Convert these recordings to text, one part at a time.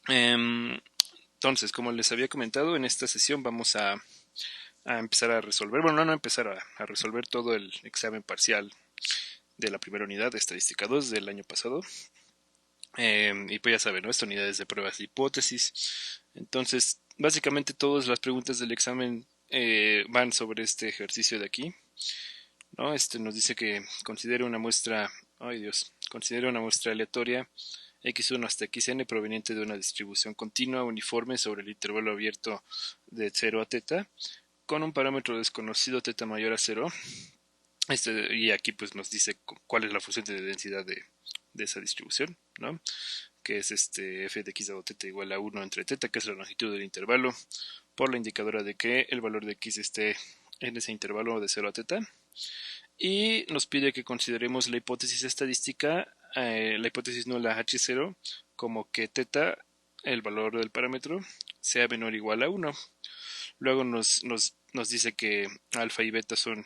Em, entonces, como les había comentado, en esta sesión vamos a empezar a resolver, bueno, no empezar a resolver todo el examen parcial de la primera unidad de Estadística 2 del año pasado. Y pues ya saben, ¿no? Esta unidad es de pruebas de hipótesis. Entonces, básicamente todas las preguntas del examen van sobre este ejercicio de aquí, ¿no? Este nos dice que considere una muestra, ay Dios, considere una muestra aleatoria x1 hasta xn proveniente de una distribución continua uniforme sobre el intervalo abierto de 0 a θ con un parámetro desconocido θ mayor a 0. Y aquí pues nos dice cuál es la función de densidad de esa distribución, ¿no? Que es f de x dado θ igual a 1 entre θ, que es la longitud del intervalo, por la indicadora de que el valor de x esté en ese intervalo de 0 a θ. Y nos pide que consideremos la hipótesis estadística, la hipótesis nula h0, como que θ, el valor del parámetro, sea menor o igual a 1. Luego nos dice que alfa y beta son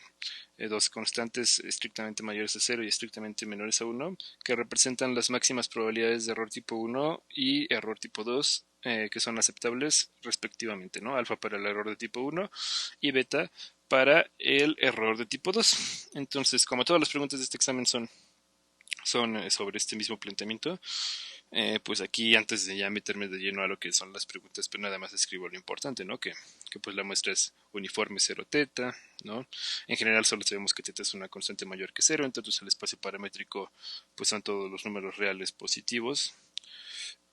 dos constantes estrictamente mayores a 0 y estrictamente menores a 1, que representan las máximas probabilidades de error tipo 1 y error tipo 2, que son aceptables respectivamente, ¿no? Alfa para el error de tipo 1 y beta para el error de tipo 2. Entonces, como todas las preguntas de este examen son sobre este mismo planteamiento, pues aquí antes de ya meterme de lleno a lo que son las preguntas, pues nada más escribo lo importante, ¿no? Que pues la muestra es uniforme 0 θ, ¿no? En general solo sabemos que θ es una constante mayor que 0, entonces el espacio paramétrico pues son todos los números reales positivos.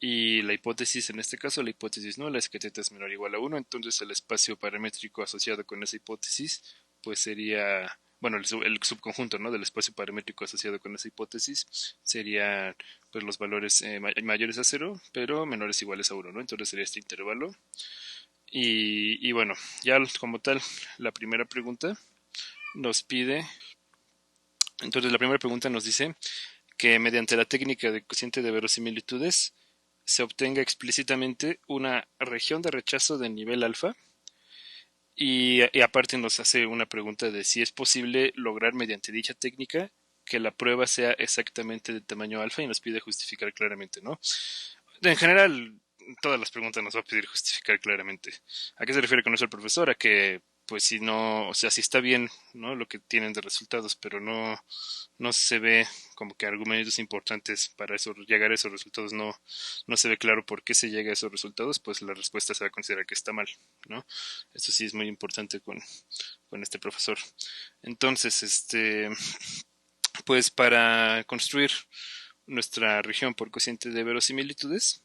Y la hipótesis, en este caso, la hipótesis nula es que θ es menor o igual a 1, entonces el espacio paramétrico asociado con esa hipótesis pues sería, bueno, el subconjunto, ¿no? Del espacio paramétrico asociado con esa hipótesis sería pues los valores mayores a 0, pero menores o iguales a 1, ¿no? Entonces sería este intervalo. Y bueno, ya como tal, la primera pregunta nos pide, entonces la primera pregunta nos dice que mediante la técnica de cociente de verosimilitudes se obtenga explícitamente una región de rechazo de nivel alfa y aparte nos hace una pregunta de si es posible lograr mediante dicha técnica que la prueba sea exactamente de tamaño alfa y nos pide justificar claramente, ¿no? En general, todas las preguntas nos va a pedir justificar claramente. ¿A qué se refiere con eso el profesor? A que, pues si no, o sea, si está bien, ¿no? Lo que tienen de resultados, pero no se ve como que argumentos importantes para eso, llegar a esos resultados, no se ve claro por qué se llega a esos resultados, pues la respuesta se va a considerar que está mal, ¿no? Eso sí es muy importante con este profesor. Entonces, pues para construir nuestra región por cociente de verosimilitudes,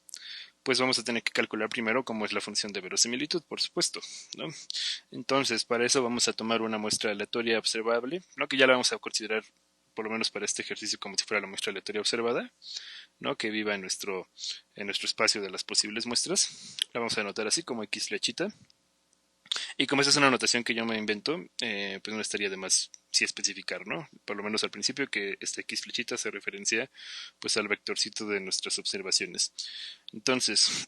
pues vamos a tener que calcular primero cómo es la función de verosimilitud, por supuesto, ¿no? Entonces, para eso vamos a tomar una muestra aleatoria observable, ¿no? Que ya la vamos a considerar, por lo menos para este ejercicio, como si fuera la muestra aleatoria observada, ¿no? Que viva en nuestro espacio de las posibles muestras. La vamos a anotar así como X flechita. Y como esa es una anotación que yo me invento, pues no estaría de más sí especificar, ¿no? Por lo menos al principio que esta X flechita se referencia pues al vectorcito de nuestras observaciones. Entonces,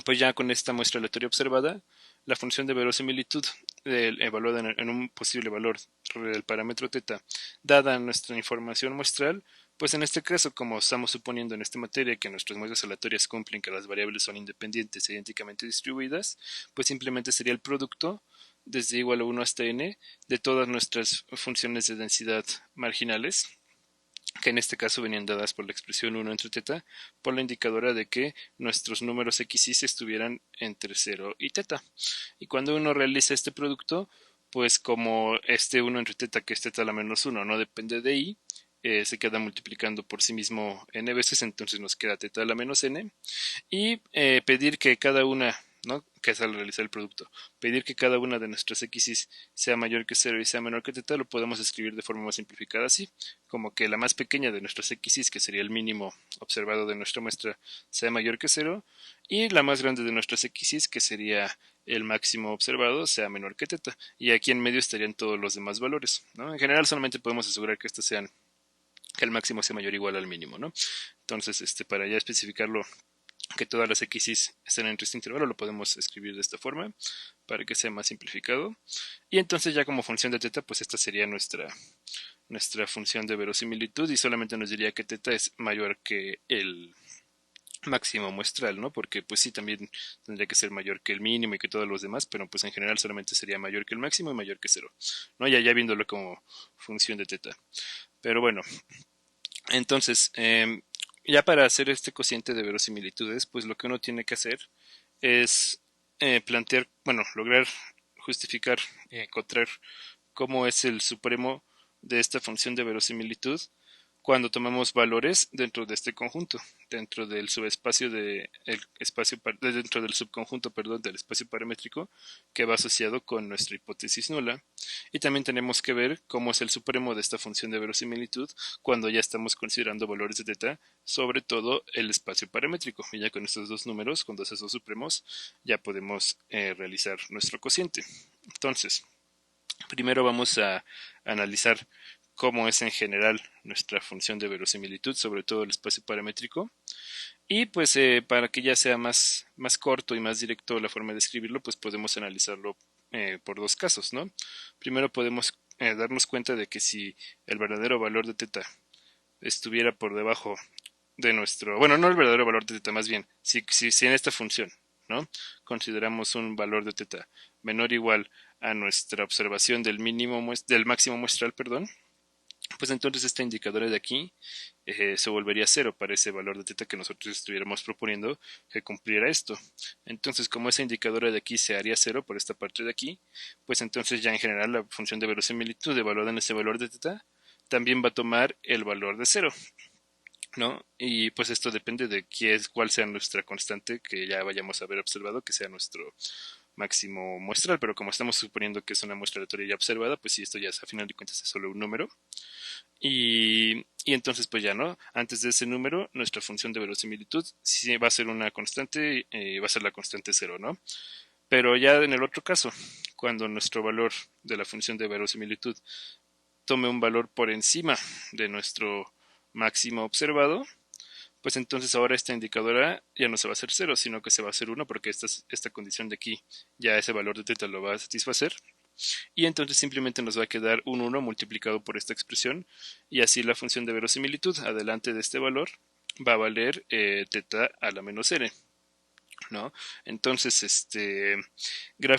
pues ya con esta muestra aleatoria observada, la función de verosimilitud evaluada en un posible valor del parámetro θ, dada nuestra información muestral, pues en este caso, como estamos suponiendo en esta materia que nuestras muestras aleatorias cumplen que las variables son independientes e idénticamente distribuidas, pues simplemente sería el producto desde igual a 1 hasta n de todas nuestras funciones de densidad marginales, que en este caso venían dadas por la expresión 1 entre θ, por la indicadora de que nuestros números x y estuvieran entre 0 y θ. Y cuando uno realiza este producto, pues como este 1 entre θ, que es θ a la menos 1, no depende de i, se queda multiplicando por sí mismo n veces, entonces nos queda θ a la menos n, y pedir que cada una, ¿no? Que es al realizar el producto, pedir que cada una de nuestras x sea mayor que 0 y sea menor que θ, lo podemos escribir de forma más simplificada así, como que la más pequeña de nuestras x, que sería el mínimo observado de nuestra muestra, sea mayor que 0, y la más grande de nuestras x, que sería el máximo observado, sea menor que θ, y aquí en medio estarían todos los demás valores, ¿no? En general solamente podemos asegurar que estos sean, que el máximo sea mayor o igual al mínimo, ¿no? Entonces, para ya especificarlo, que todas las x estén entre este intervalo, lo podemos escribir de esta forma para que sea más simplificado. Y entonces ya como función de θ, pues esta sería nuestra función de verosimilitud y solamente nos diría que θ es mayor que máximo muestral, ¿no? Porque pues sí, también tendría que ser mayor que el mínimo y que todos los demás, pero pues en general solamente sería mayor que el máximo y mayor que cero, ¿no? Ya viéndolo como función de teta. Pero bueno, entonces, ya para hacer este cociente de verosimilitudes, pues lo que uno tiene que hacer es plantear, bueno, lograr justificar, encontrar cómo es el supremo de esta función de verosimilitud cuando tomamos valores dentro de este conjunto, dentro del subespacio dentro del subconjunto, perdón, del espacio paramétrico que va asociado con nuestra hipótesis nula. Y también tenemos que ver cómo es el supremo de esta función de verosimilitud cuando ya estamos considerando valores de teta, sobre todo el espacio paramétrico. Y ya con estos dos números, con dos esos supremos, ya podemos realizar nuestro cociente. Entonces, primero vamos a analizar cómo es en general nuestra función de verosimilitud, sobre todo el espacio paramétrico. Y pues para que ya sea más corto y más directo la forma de escribirlo, pues podemos analizarlo por dos casos, ¿no? Primero podemos darnos cuenta de que si el verdadero valor de teta estuviera por debajo de nuestro, bueno, no el verdadero valor de teta, más bien, si en esta función, ¿no? Consideramos un valor de teta menor o igual a nuestra observación del máximo muestral, perdón, pues entonces esta indicadora de aquí se volvería cero para ese valor de teta que nosotros estuviéramos proponiendo que cumpliera esto. Entonces, como esa indicadora de aquí se haría cero por esta parte de aquí, pues entonces ya en general la función de verosimilitud evaluada en ese valor de teta también va a tomar el valor de cero, ¿no? Y pues esto depende de cuál sea nuestra constante que ya vayamos a haber observado, que sea nuestro máximo muestral, pero como estamos suponiendo que es una muestra aleatoria ya observada, pues si esto ya es a final de cuentas es solo un número, y entonces, pues ya no, antes de ese número, nuestra función de verosimilitud sí va a ser una constante, va a ser la constante cero, ¿no? Pero ya en el otro caso, cuando nuestro valor de la función de verosimilitud tome un valor por encima de nuestro máximo observado, pues entonces ahora esta indicadora ya no se va a hacer cero, sino que se va a hacer uno porque esta condición de aquí ya ese valor de teta lo va a satisfacer y entonces simplemente nos va a quedar un 1 multiplicado por esta expresión y así la función de verosimilitud adelante de este valor va a valer teta a la menos n, ¿no? Entonces,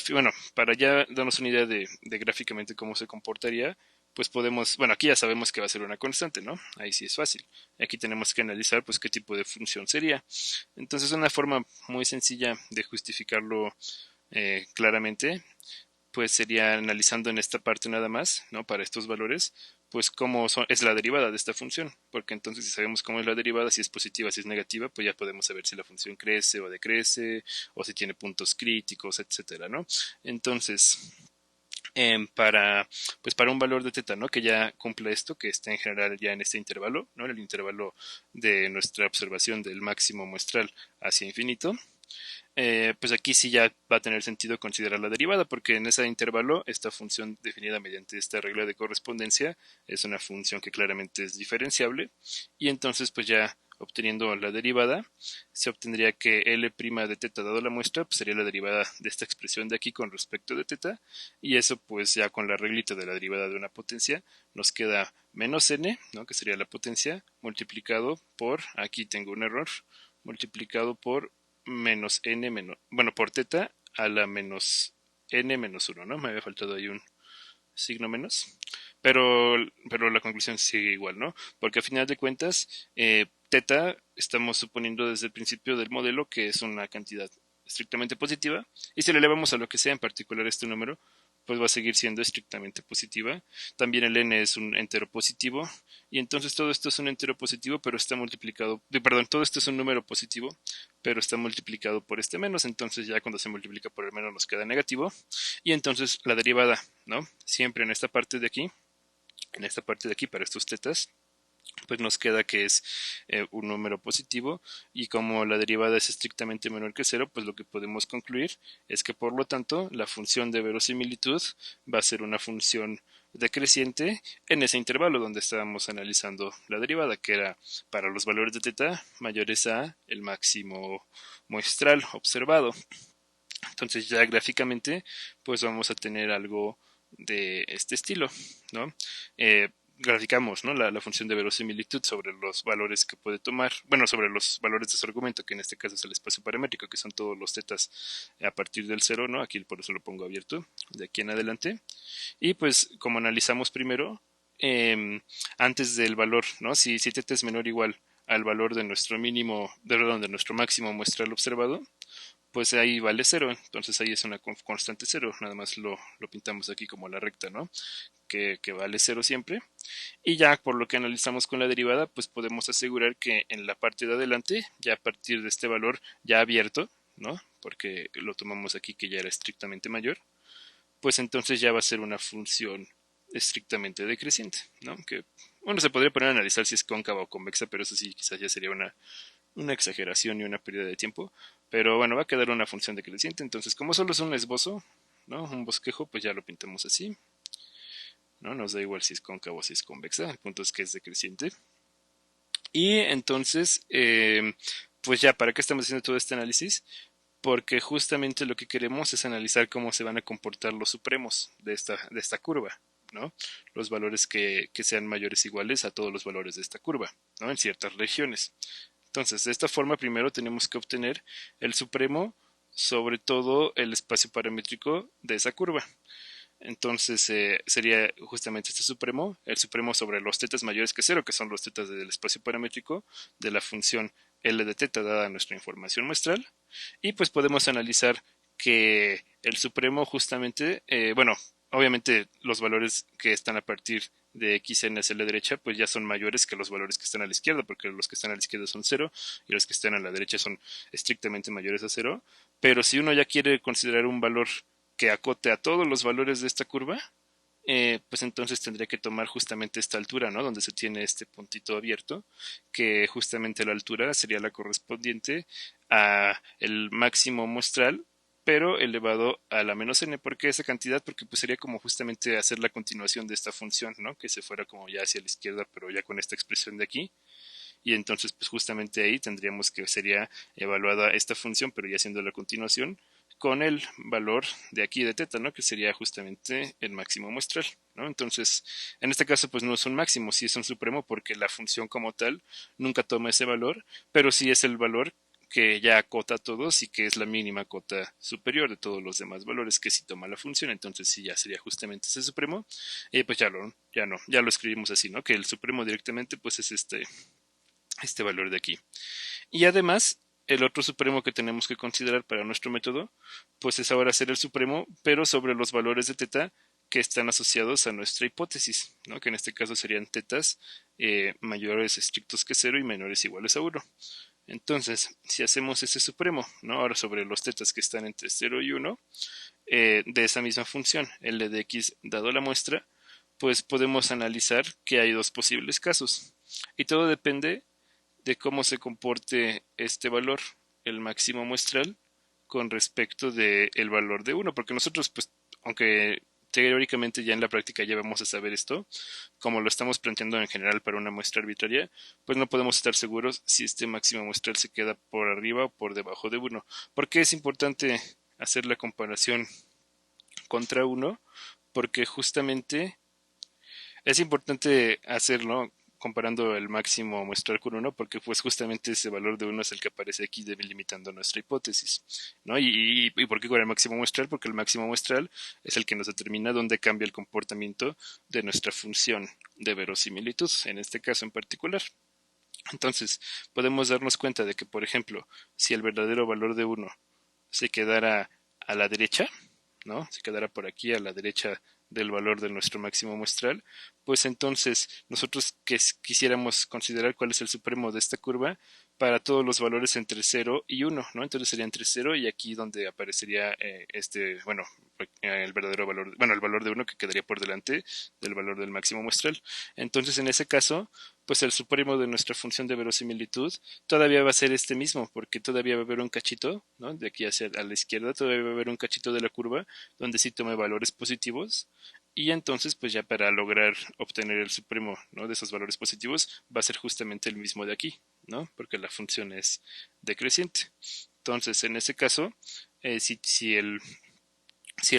bueno, para ya darnos una idea de gráficamente cómo se comportaría, pues podemos, bueno, aquí ya sabemos que va a ser una constante, ¿no? Ahí sí es fácil. Aquí tenemos que analizar, pues, qué tipo de función sería. Entonces, una forma muy sencilla de justificarlo claramente pues sería analizando en esta parte nada más, ¿no? Para estos valores, pues es la derivada de esta función, porque entonces si sabemos cómo es la derivada, si es positiva, si es negativa, pues ya podemos saber si la función crece o decrece, o si tiene puntos críticos, etcétera, ¿no? Entonces, para un valor de teta, ¿no? Que ya cumpla esto, que esté en general ya en este intervalo, ¿no? En el intervalo de nuestra observación del máximo muestral hacia infinito, pues aquí sí ya va a tener sentido considerar la derivada, porque en ese intervalo esta función definida mediante esta regla de correspondencia es una función que claramente es diferenciable, y entonces pues ya obteniendo la derivada, se obtendría que L' de teta dado la muestra, pues sería la derivada de esta expresión de aquí con respecto de teta, y eso pues ya con la reglita de la derivada de una potencia, nos queda menos n, ¿no? Que sería la potencia, multiplicado por, aquí tengo un error, multiplicado por menos n menos, bueno, por teta a la menos n menos 1, ¿no? Me había faltado ahí un signo menos, pero la conclusión sigue igual, ¿no? Porque a final de cuentas, teta estamos suponiendo desde el principio del modelo que es una cantidad estrictamente positiva, y si le elevamos a lo que sea, en particular este número, pues va a seguir siendo estrictamente positiva. También el n es un entero positivo, y entonces todo esto es un entero positivo, pero está multiplicado, perdón, todo esto es un número positivo, pero está multiplicado por este menos, entonces ya cuando se multiplica por el menos nos queda negativo, y entonces la derivada, ¿no? Siempre en esta parte de aquí para estos tetas, pues nos queda que es un número positivo, y como la derivada es estrictamente menor que cero, pues lo que podemos concluir es que por lo tanto la función de verosimilitud va a ser una función decreciente en ese intervalo donde estábamos analizando la derivada, que era para los valores de teta mayores a el máximo muestral observado. Entonces ya gráficamente pues vamos a tener algo de este estilo, ¿no? graficamos, ¿no? La función de verosimilitud sobre los valores que puede tomar, bueno, sobre los valores de su argumento, que en este caso es el espacio paramétrico, que son todos los tetas a partir del cero, ¿no? Aquí por eso lo pongo abierto, de aquí en adelante. Y pues como analizamos primero, antes del valor, ¿no? Si teta es menor o igual al valor de nuestro mínimo, perdón, de nuestro máximo muestral observado, pues ahí vale cero, entonces ahí es una constante cero, nada más lo pintamos aquí como la recta, ¿no? Que vale cero siempre. Y ya por lo que analizamos con la derivada, pues podemos asegurar que en la parte de adelante, ya a partir de este valor ya abierto, ¿no? Porque lo tomamos aquí que ya era estrictamente mayor, pues entonces ya va a ser una función estrictamente decreciente, ¿no? Que, bueno, se podría poner a analizar si es cóncava o convexa, pero eso sí, quizás ya sería una exageración y una pérdida de tiempo. Pero bueno, va a quedar una función decreciente, entonces como solo es un esbozo, ¿no? Un bosquejo, pues ya lo pintamos así, ¿no? Nos da igual si es cóncavo o si es convexa, el punto es que es decreciente. Y entonces, pues ya, ¿para qué estamos haciendo todo este análisis? Porque justamente lo que queremos es analizar cómo se van a comportar los supremos de esta curva, ¿no? Los valores que sean mayores o iguales a todos los valores de esta curva, ¿no? En ciertas regiones. Entonces, de esta forma primero tenemos que obtener el supremo sobre todo el espacio paramétrico de esa curva. Entonces sería justamente este supremo, el supremo sobre los tetas mayores que cero, que son los tetas del espacio paramétrico de la función L de teta dada nuestra información muestral. Y pues podemos analizar que el supremo justamente, bueno, obviamente los valores que están a partir de xn hacia la derecha, pues ya son mayores que los valores que están a la izquierda, porque los que están a la izquierda son cero y los que están a la derecha son estrictamente mayores a cero. Pero si uno ya quiere considerar un valor que acote a todos los valores de esta curva, pues entonces tendría que tomar justamente esta altura, ¿no? Donde se tiene este puntito abierto, que justamente la altura sería la correspondiente a el máximo muestral, pero elevado a la menos n. ¿Por qué esa cantidad? Porque pues sería como justamente hacer la continuación de esta función, ¿no? Que se fuera como ya hacia la izquierda, pero ya con esta expresión de aquí. Y entonces pues justamente ahí tendríamos que sería evaluada esta función, pero ya haciendo la continuación con el valor de aquí de teta, ¿no? Que sería justamente el máximo muestral, ¿no? Entonces, en este caso pues no es un máximo, sí es un supremo porque la función como tal nunca toma ese valor, pero sí es el valor que ya acota a todos y que es la mínima cota superior de todos los demás valores que sí toma la función, entonces sí ya sería justamente ese supremo, y pues ya lo escribimos así, ¿no? Que el supremo directamente pues es este valor de aquí. Y además, el otro supremo que tenemos que considerar para nuestro método, pues es ahora ser el supremo, pero sobre los valores de teta que están asociados a nuestra hipótesis, ¿no? Que en este caso serían tetas mayores estrictos que cero y menores iguales a 1. Entonces, si hacemos ese supremo, ¿no? Ahora sobre los tetas que están entre 0 y 1, de esa misma función, L de x dado la muestra, pues podemos analizar que hay dos posibles casos. Y todo depende de cómo se comporte este valor, el máximo muestral, con respecto del valor de 1, porque nosotros, pues, aunque teóricamente ya en la práctica ya vamos a saber esto, como lo estamos planteando en general para una muestra arbitraria, pues no podemos estar seguros si este máximo muestral se queda por arriba o por debajo de 1. ¿Por qué es importante hacer la comparación contra 1? Porque justamente es importante hacerlo comparando el máximo muestral con 1 porque pues justamente ese valor de 1 es el que aparece aquí delimitando nuestra hipótesis, ¿no? ¿Y por qué con el máximo muestral? Porque el máximo muestral es el que nos determina dónde cambia el comportamiento de nuestra función de verosimilitud, en este caso en particular. Entonces, podemos darnos cuenta de que, por ejemplo, si el verdadero valor de 1 se quedara a la derecha, ¿no? Se quedara por aquí a la derecha del valor de nuestro máximo muestral, pues entonces nosotros quisiéramos considerar cuál es el supremo de esta curva para todos los valores entre 0 y 1, ¿no? Entonces sería entre 0 y aquí donde aparecería bueno, el verdadero valor, bueno, el valor de 1 que quedaría por delante del valor del máximo muestral. Entonces en ese caso, pues el supremo de nuestra función de verosimilitud todavía va a ser este mismo, porque todavía va a haber un cachito, ¿no? De aquí hacia a la izquierda, todavía va a haber un cachito de la curva donde sí tome valores positivos. Y entonces, pues ya para lograr obtener el supremo, ¿no? De esos valores positivos, va a ser justamente el mismo de aquí, ¿no? Porque la función es decreciente. Entonces, en ese caso, si el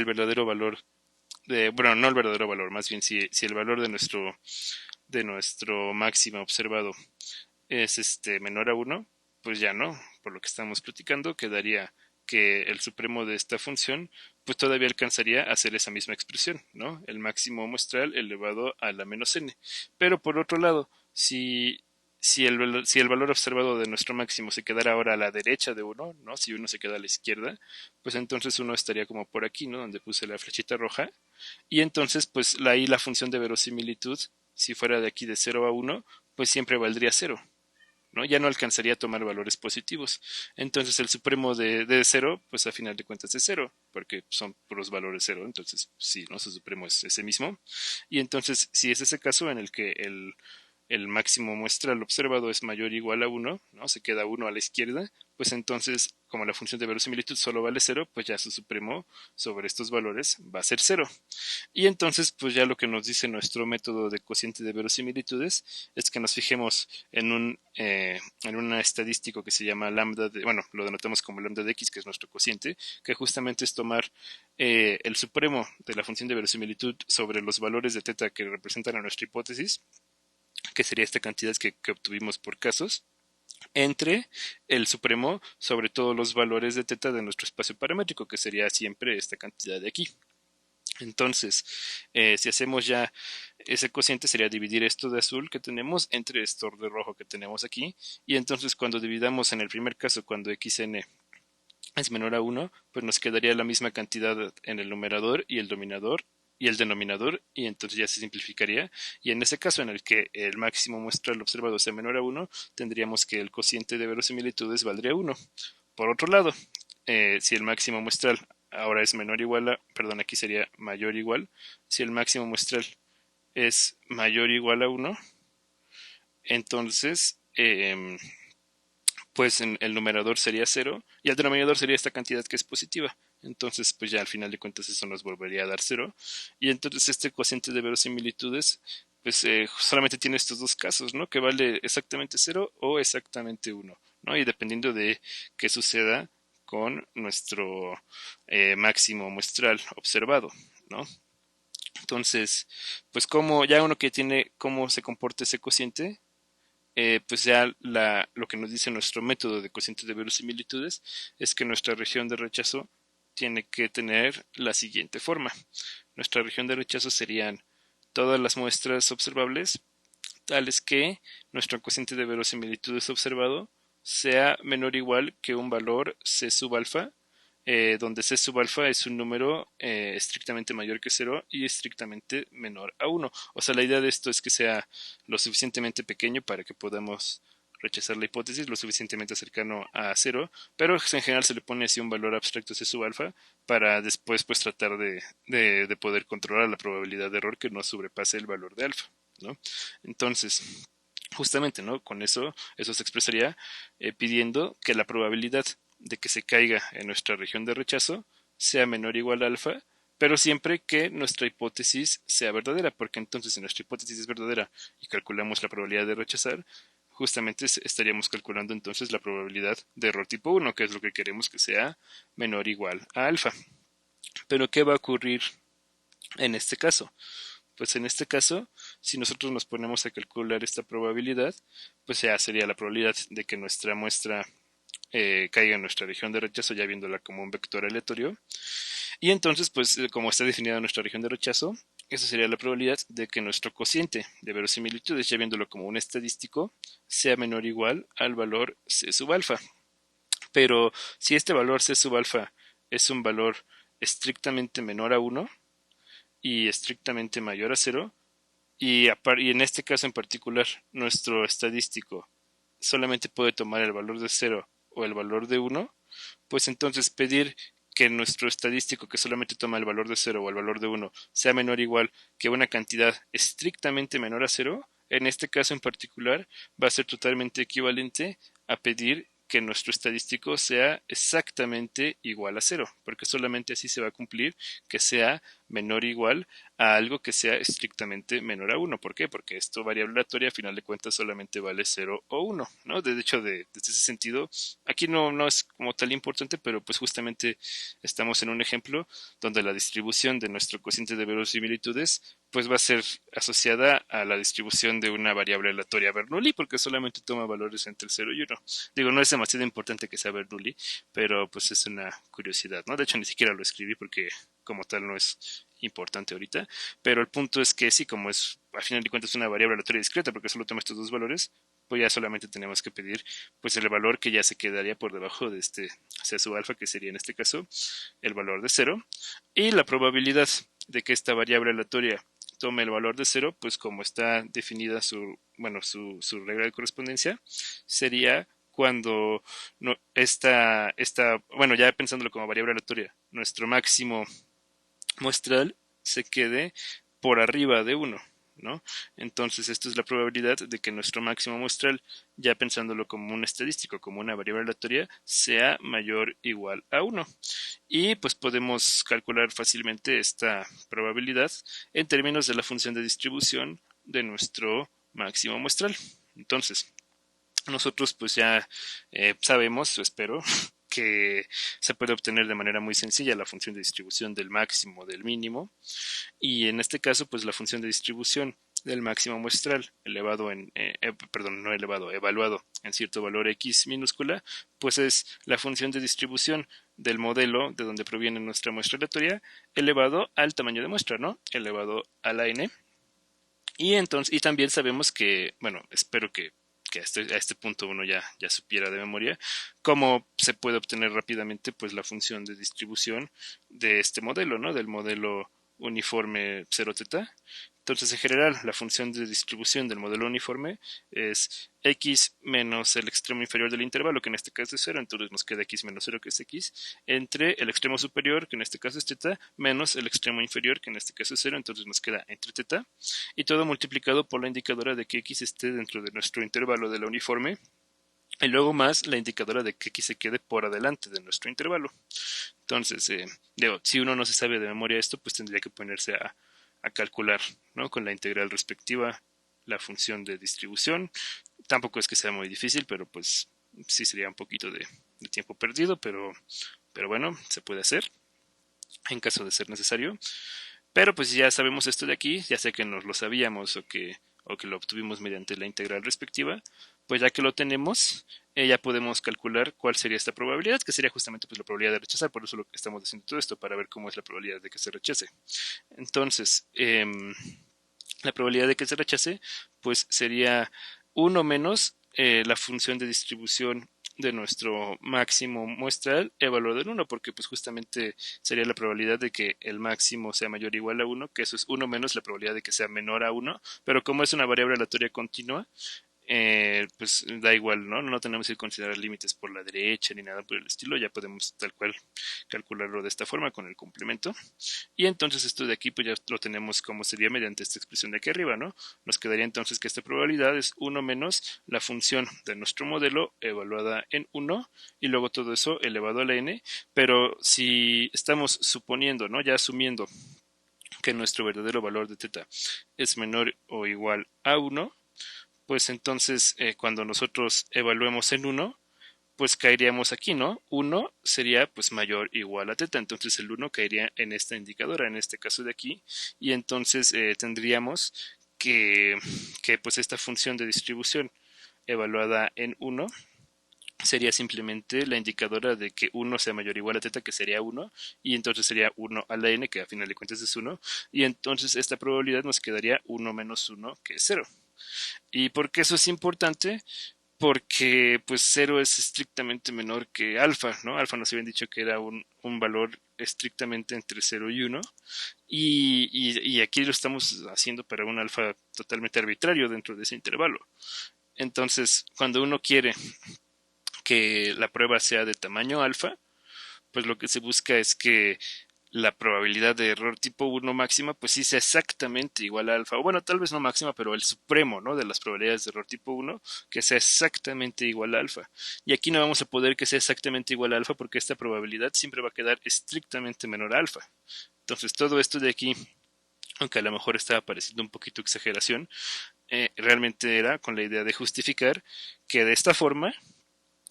verdadero valor bueno, no el verdadero valor, más bien si el valor de de nuestro máximo observado es menor a 1, pues ya no, por lo que estamos platicando, quedaría que el supremo de esta función pues todavía alcanzaría a hacer esa misma expresión, ¿no? El máximo muestral elevado a la menos n. Pero por otro lado, si el valor observado de nuestro máximo se quedara ahora a la derecha de 1, ¿no? Si 1 se queda a la izquierda, pues entonces 1 estaría como por aquí, ¿no? Donde puse la flechita roja. Y entonces, pues ahí la función de verosimilitud, si fuera de aquí de 0 a 1, pues siempre valdría 0. ¿No? Ya no alcanzaría a tomar valores positivos. Entonces el supremo de 0, pues a final de cuentas es 0, porque son puros valores 0, entonces sí, ¿no? Su supremo es ese mismo. Y entonces, si es ese caso en el que el máximo muestral observado es mayor o igual a 1, ¿no? Se queda 1 a la izquierda, pues entonces, como la función de verosimilitud solo vale 0, pues ya su supremo sobre estos valores va a ser 0. Y entonces, pues ya lo que nos dice nuestro método de cociente de verosimilitudes es que nos fijemos en un estadístico que se llama lambda de, bueno, lo denotamos como lambda de x, que es nuestro cociente, que justamente es tomar el supremo de la función de verosimilitud sobre los valores de teta que representan a nuestra hipótesis, que sería esta cantidad que obtuvimos por casos, entre el supremo sobre todos los valores de teta de nuestro espacio paramétrico, que sería siempre esta cantidad de aquí. Entonces, si hacemos ya ese cociente, sería dividir esto de azul que tenemos entre esto de rojo que tenemos aquí. Y entonces cuando dividamos en el primer caso, cuando xn es menor a 1, pues nos quedaría la misma cantidad en el numerador y el denominador, y entonces ya se simplificaría. Y en ese caso en el que el máximo muestral observado sea menor a 1, tendríamos que el cociente de verosimilitudes valdría 1. Por otro lado, si el máximo muestral ahora es menor o igual a, perdón, aquí sería mayor o igual, si el máximo muestral es mayor o igual a 1, entonces pues en el numerador sería 0 y el denominador sería esta cantidad que es positiva. Entonces, pues ya al final de cuentas eso nos volvería a dar 0. Y entonces este cociente de verosimilitudes, pues solamente tiene estos dos casos, ¿no? Que vale exactamente 0 o exactamente 1, ¿no? Y dependiendo de qué suceda con nuestro máximo muestral observado, ¿no? Entonces, pues como ya uno que tiene cómo se comporta ese cociente, pues ya lo que nos dice nuestro método de cociente de verosimilitudes es que nuestra región de rechazo tiene que tener la siguiente forma. Nuestra región de rechazo serían todas las muestras observables tales que nuestro cociente de verosimilitudes observado sea menor o igual que un valor c sub alfa, donde c sub alfa es un número estrictamente mayor que 0 y estrictamente menor a 1. O sea, la idea de esto es que sea lo suficientemente pequeño para que podamos rechazar la hipótesis, lo suficientemente cercano a 0, pero en general se le pone así un valor abstracto c sub alfa para después pues tratar de poder controlar la probabilidad de error que no sobrepase el valor de alfa, ¿no? Entonces, justamente, ¿no? Con eso se expresaría pidiendo que la probabilidad de que se caiga en nuestra región de rechazo sea menor o igual a alfa, pero siempre que nuestra hipótesis sea verdadera, porque entonces si nuestra hipótesis es verdadera y calculamos la probabilidad de rechazar, justamente estaríamos calculando entonces la probabilidad de error tipo 1, que es lo que queremos que sea menor o igual a alfa. Pero ¿qué va a ocurrir en este caso? Pues en este caso, si nosotros nos ponemos a calcular esta probabilidad, pues ya sería la probabilidad de que nuestra muestra caiga en nuestra región de rechazo, ya viéndola como un vector aleatorio. Y entonces, pues como está definida nuestra región de rechazo, esa sería la probabilidad de que nuestro cociente de verosimilitudes, ya viéndolo como un estadístico, sea menor o igual al valor c sub alfa. Pero si este valor c sub alfa es un valor estrictamente menor a 1 y estrictamente mayor a 0, y en este caso en particular, nuestro estadístico solamente puede tomar el valor de 0 o el valor de 1, pues entonces pedir que nuestro estadístico que solamente toma el valor de 0 o el valor de 1 sea menor o igual que una cantidad estrictamente menor a 0, en este caso en particular va a ser totalmente equivalente a pedir que nuestro estadístico sea exactamente igual a 0, porque solamente así se va a cumplir que sea menor o igual a algo que sea estrictamente menor a 1. ¿Por qué? Porque esto variable aleatoria a final de cuentas solamente vale 0 o 1, ¿no? De hecho, desde ese sentido, aquí no es como tal importante, pero pues justamente estamos en un ejemplo donde la distribución de nuestro cociente de verosimilitudes pues va a ser asociada a la distribución de una variable aleatoria Bernoulli porque solamente toma valores entre el 0 y 1. Digo, no es demasiado importante que sea Bernoulli, pero pues es una curiosidad, ¿no? De hecho, ni siquiera lo escribí porque como tal no es importante ahorita, pero el punto es que sí, como es a final de cuentas una variable aleatoria discreta porque solo toma estos dos valores, pues ya solamente tenemos que pedir pues el valor que ya se quedaría por debajo de este, o sea, su alfa, que sería en este caso el valor de 0, y la probabilidad de que esta variable aleatoria tome el valor de 0, pues como está definida su regla de correspondencia, sería cuando no, bueno, ya pensándolo como variable aleatoria, nuestro máximo muestral se quede por arriba de 1, ¿no? Entonces, esto es la probabilidad de que nuestro máximo muestral, ya pensándolo como un estadístico, como una variable aleatoria, sea mayor o igual a 1. Y pues podemos calcular fácilmente esta probabilidad en términos de la función de distribución de nuestro máximo muestral. Entonces, nosotros pues ya sabemos, o espero, que se puede obtener de manera muy sencilla la función de distribución del máximo del mínimo, y en este caso pues la función de distribución del máximo muestral elevado perdón, no elevado, evaluado en cierto valor x minúscula, pues es la función de distribución del modelo de donde proviene nuestra muestra aleatoria elevado al tamaño de muestra, ¿no? Elevado a la n. Y también sabemos que, bueno, espero que a este punto uno ya supiera de memoria cómo se puede obtener rápidamente pues la función de distribución de este modelo, ¿no? Del modelo uniforme 0 teta. Entonces, en general, la función de distribución del modelo uniforme es x menos el extremo inferior del intervalo, que en este caso es 0, entonces nos queda x menos 0, que es x, entre el extremo superior, que en este caso es teta, menos el extremo inferior, que en este caso es 0, entonces nos queda entre teta, y todo multiplicado por la indicadora de que x esté dentro de nuestro intervalo de la uniforme, y luego más la indicadora de que x se quede por adelante de nuestro intervalo. Entonces, si uno no se sabe de memoria esto, pues tendría que ponerse a calcular, ¿no? Con la integral respectiva la función de distribución. Tampoco es que sea muy difícil, pero pues sí sería un poquito de tiempo perdido, pero bueno, se puede hacer en caso de ser necesario. Pero pues ya sabemos esto de aquí, ya sea que nos lo sabíamos o que lo obtuvimos mediante la integral respectiva, pues ya que lo tenemos, ya podemos calcular cuál sería esta probabilidad, que sería justamente pues la probabilidad de rechazar, por eso lo que estamos haciendo todo esto, para ver cómo es la probabilidad de que se rechace. Entonces, la probabilidad de que se rechace, pues sería 1 menos la función de distribución de nuestro máximo muestral evaluado en 1, porque pues justamente sería la probabilidad de que el máximo sea mayor o igual a 1, que eso es 1 menos la probabilidad de que sea menor a 1, pero como es una variable aleatoria continua, pues da igual, ¿no? No tenemos que considerar límites por la derecha ni nada por el estilo, ya podemos tal cual calcularlo de esta forma con el complemento. Y entonces esto de aquí pues ya lo tenemos como sería mediante esta expresión de aquí arriba, ¿no? Nos quedaría entonces que esta probabilidad es 1 menos la función de nuestro modelo evaluada en 1 y luego todo eso elevado a la n, pero si estamos suponiendo, ¿no? Ya asumiendo que nuestro verdadero valor de teta es menor o igual a 1, pues entonces cuando nosotros evaluemos en 1, pues caeríamos aquí, ¿no? 1 sería pues mayor o igual a teta, entonces el 1 caería en esta indicadora, en este caso de aquí, y entonces tendríamos que pues esta función de distribución evaluada en 1 sería simplemente la indicadora de que 1 sea mayor o igual a teta, que sería 1, y entonces sería 1 a la n, que a final de cuentas es 1, y entonces esta probabilidad nos quedaría 1 menos 1, que es 0. ¿Y por qué eso es importante? Porque pues 0 es estrictamente menor que alfa, ¿no? Alfa nos habían dicho que era un valor estrictamente entre 0 y 1, y aquí lo estamos haciendo para un alfa totalmente arbitrario dentro de ese intervalo. Entonces, cuando uno quiere que la prueba sea de tamaño alfa, pues lo que se busca es que la probabilidad de error tipo 1 máxima, pues sí sea exactamente igual a alfa, o bueno, tal vez no máxima, pero el supremo, ¿no? De las probabilidades de error tipo 1, que sea exactamente igual a alfa. Y aquí no vamos a poder que sea exactamente igual a alfa porque esta probabilidad siempre va a quedar estrictamente menor a alfa. Entonces todo esto de aquí, aunque a lo mejor estaba pareciendo un poquito exageración, realmente era con la idea de justificar que de esta forma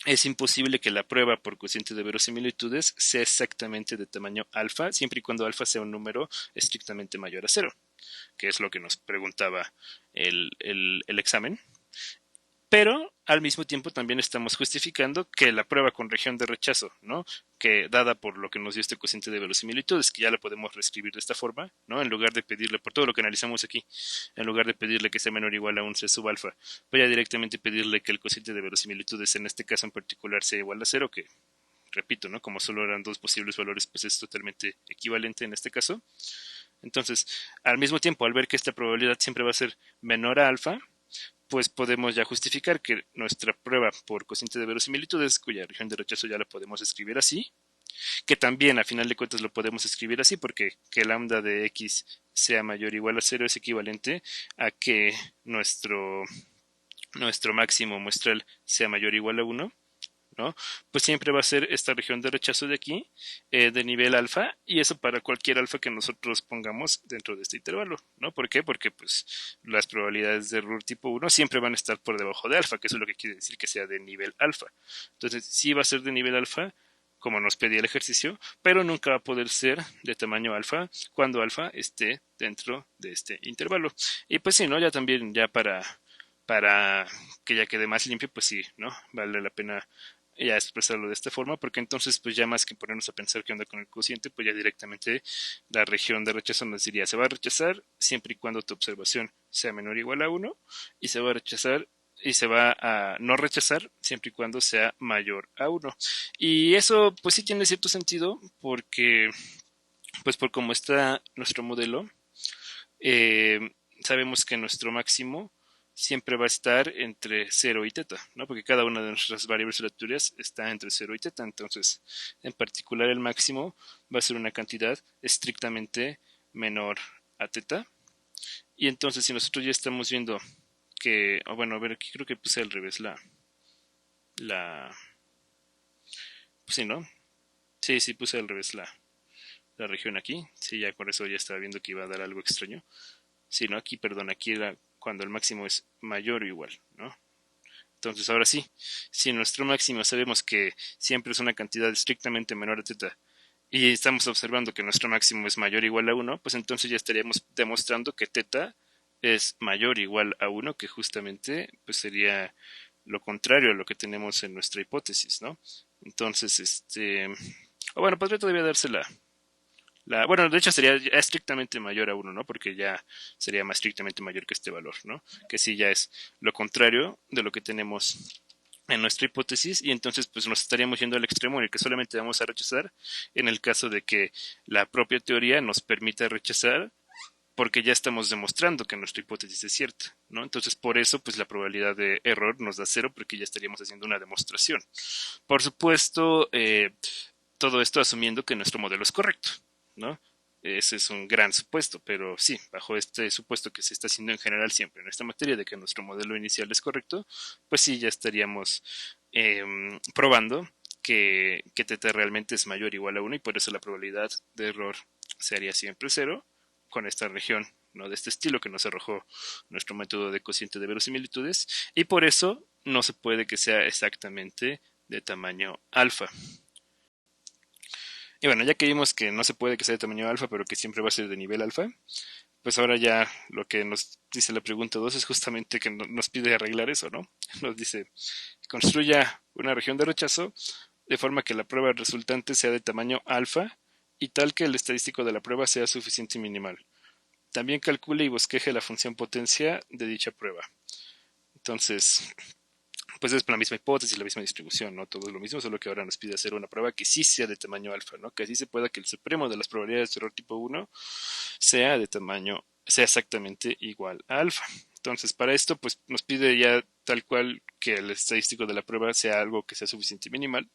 es imposible que la prueba por cociente de verosimilitudes sea exactamente de tamaño alfa, siempre y cuando alfa sea un número estrictamente mayor a cero, que es lo que nos preguntaba el examen. Pero al mismo tiempo también estamos justificando que la prueba con región de rechazo, ¿no? Que dada por lo que nos dio este cociente de verosimilitudes, que ya la podemos reescribir de esta forma, ¿no? En lugar de pedirle, por todo lo que analizamos aquí, en lugar de pedirle que sea menor o igual a un C sub alfa, voy a directamente pedirle que el cociente de verosimilitudes en este caso en particular sea igual a cero, que repito, ¿no? Como solo eran dos posibles valores, pues es totalmente equivalente en este caso. Entonces, al mismo tiempo, al ver que esta probabilidad siempre va a ser menor a alfa, pues podemos ya justificar que nuestra prueba por cociente de verosimilitudes, cuya región de rechazo ya la podemos escribir así, que también a final de cuentas lo podemos escribir así, porque que lambda de x sea mayor o igual a cero es equivalente a que nuestro máximo muestral sea mayor o igual a 1, ¿no? Pues siempre va a ser esta región de rechazo de aquí, de nivel alfa, y eso para cualquier alfa que nosotros pongamos dentro de este intervalo, ¿no? ¿Por qué? Porque pues las probabilidades de error tipo 1 siempre van a estar por debajo de alfa, que eso es lo que quiere decir que sea de nivel alfa. Entonces, sí va a ser de nivel alfa, como nos pedía el ejercicio, pero nunca va a poder ser de tamaño alfa cuando alfa esté dentro de este intervalo. Y pues sí, ¿no? Ya también, ya para que ya quede más limpio, pues sí, ¿no? Vale la pena ya expresarlo de esta forma, porque entonces pues ya más que ponernos a pensar qué onda con el cociente, pues ya directamente la región de rechazo nos diría, se va a rechazar siempre y cuando tu observación sea menor o igual a 1, y se va a rechazar y se va a no rechazar siempre y cuando sea mayor a 1. Y eso pues sí tiene cierto sentido porque pues por cómo está nuestro modelo, eh, sabemos que nuestro máximo siempre va a estar entre cero y teta, ¿no? Porque cada una de nuestras variables aleatorias está entre cero y teta. Entonces, en particular, el máximo va a ser una cantidad estrictamente menor a teta. Y entonces, si nosotros ya estamos viendo que, bueno, a ver, aquí creo que puse al revés la, pues sí, ¿no? Sí, sí, puse al revés la región aquí. Sí, ya por eso ya estaba viendo que iba a dar algo extraño. Sí, no, aquí, perdón, aquí era cuando el máximo es mayor o igual, ¿no? Entonces, ahora sí, si nuestro máximo sabemos que siempre es una cantidad estrictamente menor a teta y estamos observando que nuestro máximo es mayor o igual a 1, pues entonces ya estaríamos demostrando que teta es mayor o igual a 1, que justamente pues sería lo contrario a lo que tenemos en nuestra hipótesis, ¿no? Entonces, bueno, podría todavía darse bueno, de hecho sería estrictamente mayor a 1, ¿no? Porque ya sería más estrictamente mayor que este valor, ¿no? Que sí ya es lo contrario de lo que tenemos en nuestra hipótesis y entonces pues nos estaríamos yendo al extremo en el que solamente vamos a rechazar en el caso de que la propia teoría nos permita rechazar porque ya estamos demostrando que nuestra hipótesis es cierta, ¿no? Entonces por eso pues la probabilidad de error nos da cero porque ya estaríamos haciendo una demostración. Por supuesto, todo esto asumiendo que nuestro modelo es correcto, ¿no? Ese es un gran supuesto, pero sí, bajo este supuesto que se está haciendo en general siempre en esta materia de que nuestro modelo inicial es correcto, pues sí, ya estaríamos probando que teta realmente es mayor o igual a 1 y por eso la probabilidad de error sería siempre cero con esta región, ¿no? De este estilo que nos arrojó nuestro método de cociente de verosimilitudes y por eso no se puede que sea exactamente de tamaño alfa. Y bueno, ya que vimos que no se puede que sea de tamaño alfa, pero que siempre va a ser de nivel alfa, pues ahora ya lo que nos dice la pregunta 2 es justamente que nos pide arreglar eso, ¿no? Nos dice, construya una región de rechazo de forma que la prueba resultante sea de tamaño alfa y tal que el estadístico de la prueba sea suficiente y minimal. También calcule y bosqueje la función potencia de dicha prueba. Entonces, pues es la misma hipótesis, la misma distribución, ¿no? Todo es lo mismo, solo que ahora nos pide hacer una prueba que sí sea de tamaño alfa, ¿no? Que así se pueda que el supremo de las probabilidades de error tipo 1 sea de tamaño, sea exactamente igual a alfa. Entonces, para esto, pues nos pide ya tal cual que el estadístico de la prueba sea algo que sea suficiente y minimal.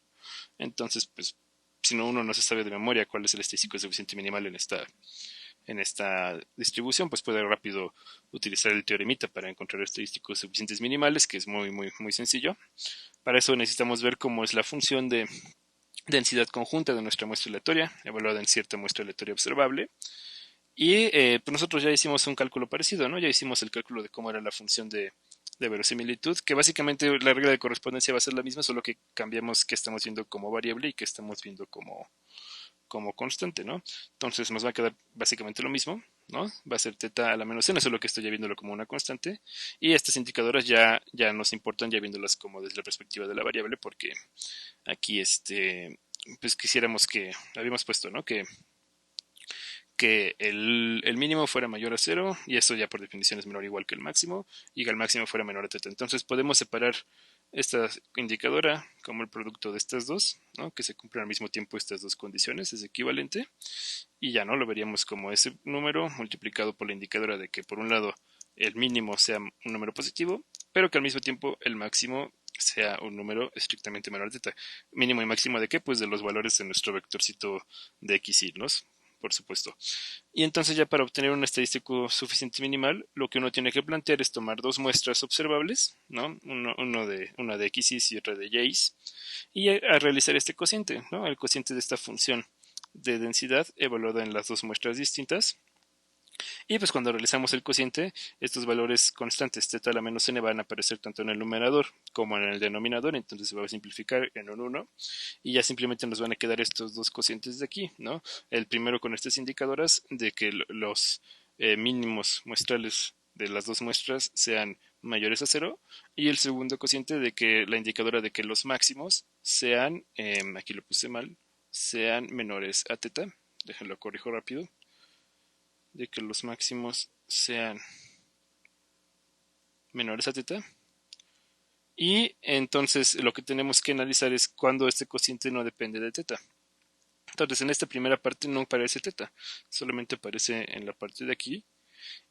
Entonces, pues si no uno no se sabe de memoria cuál es el estadístico suficiente minimal en esta distribución, pues puede rápido utilizar el teoremita para encontrar estadísticos suficientes minimales, que es muy sencillo. Para eso necesitamos ver cómo es la función de densidad conjunta de nuestra muestra aleatoria, evaluada en cierta muestra aleatoria observable. Y pues nosotros ya hicimos un cálculo parecido, ¿no? Ya hicimos el cálculo de cómo era la función de verosimilitud, que básicamente la regla de correspondencia va a ser la misma, solo que cambiamos qué estamos viendo como variable y qué estamos viendo como constante, ¿no? Entonces nos va a quedar básicamente lo mismo, ¿no? Va a ser teta a la menos n, solo que estoy ya viéndolo como una constante. Y estas indicadoras ya nos importan ya viéndolas como desde la perspectiva de la variable, porque aquí pues quisiéramos que, habíamos puesto, ¿no? Que el mínimo fuera mayor a cero, y eso ya por definición es menor o igual que el máximo, y que el máximo fuera menor a teta. Entonces podemos separar esta indicadora como el producto de estas dos, ¿no? Que se cumplen al mismo tiempo estas dos condiciones, es equivalente, y ya no lo veríamos como ese número multiplicado por la indicadora de que por un lado el mínimo sea un número positivo, pero que al mismo tiempo el máximo sea un número estrictamente menor a teta. Mínimo y máximo de qué? Pues de los valores de nuestro vectorcito de x y, ¿no? Por supuesto. Y entonces ya para obtener un estadístico suficiente minimal, lo que uno tiene que plantear es tomar dos muestras observables, ¿no? Una de x y otra de y, y a realizar este cociente, ¿no? El cociente de esta función de densidad evaluada en las dos muestras distintas. Y pues cuando realizamos el cociente, estos valores constantes teta a la menos n van a aparecer tanto en el numerador como en el denominador, entonces se va a simplificar en un 1 y ya simplemente nos van a quedar estos dos cocientes de aquí, ¿no? El primero con estas indicadoras de que los mínimos muestrales de las dos muestras sean mayores a 0 y el segundo cociente de que la indicadora de que los máximos sean, aquí lo puse mal, sean menores a teta, déjenlo corrijo rápido, de que los máximos sean menores a teta. Y entonces lo que tenemos que analizar es cuando este cociente no depende de teta. Entonces en esta primera parte no aparece teta, solamente aparece en la parte de aquí.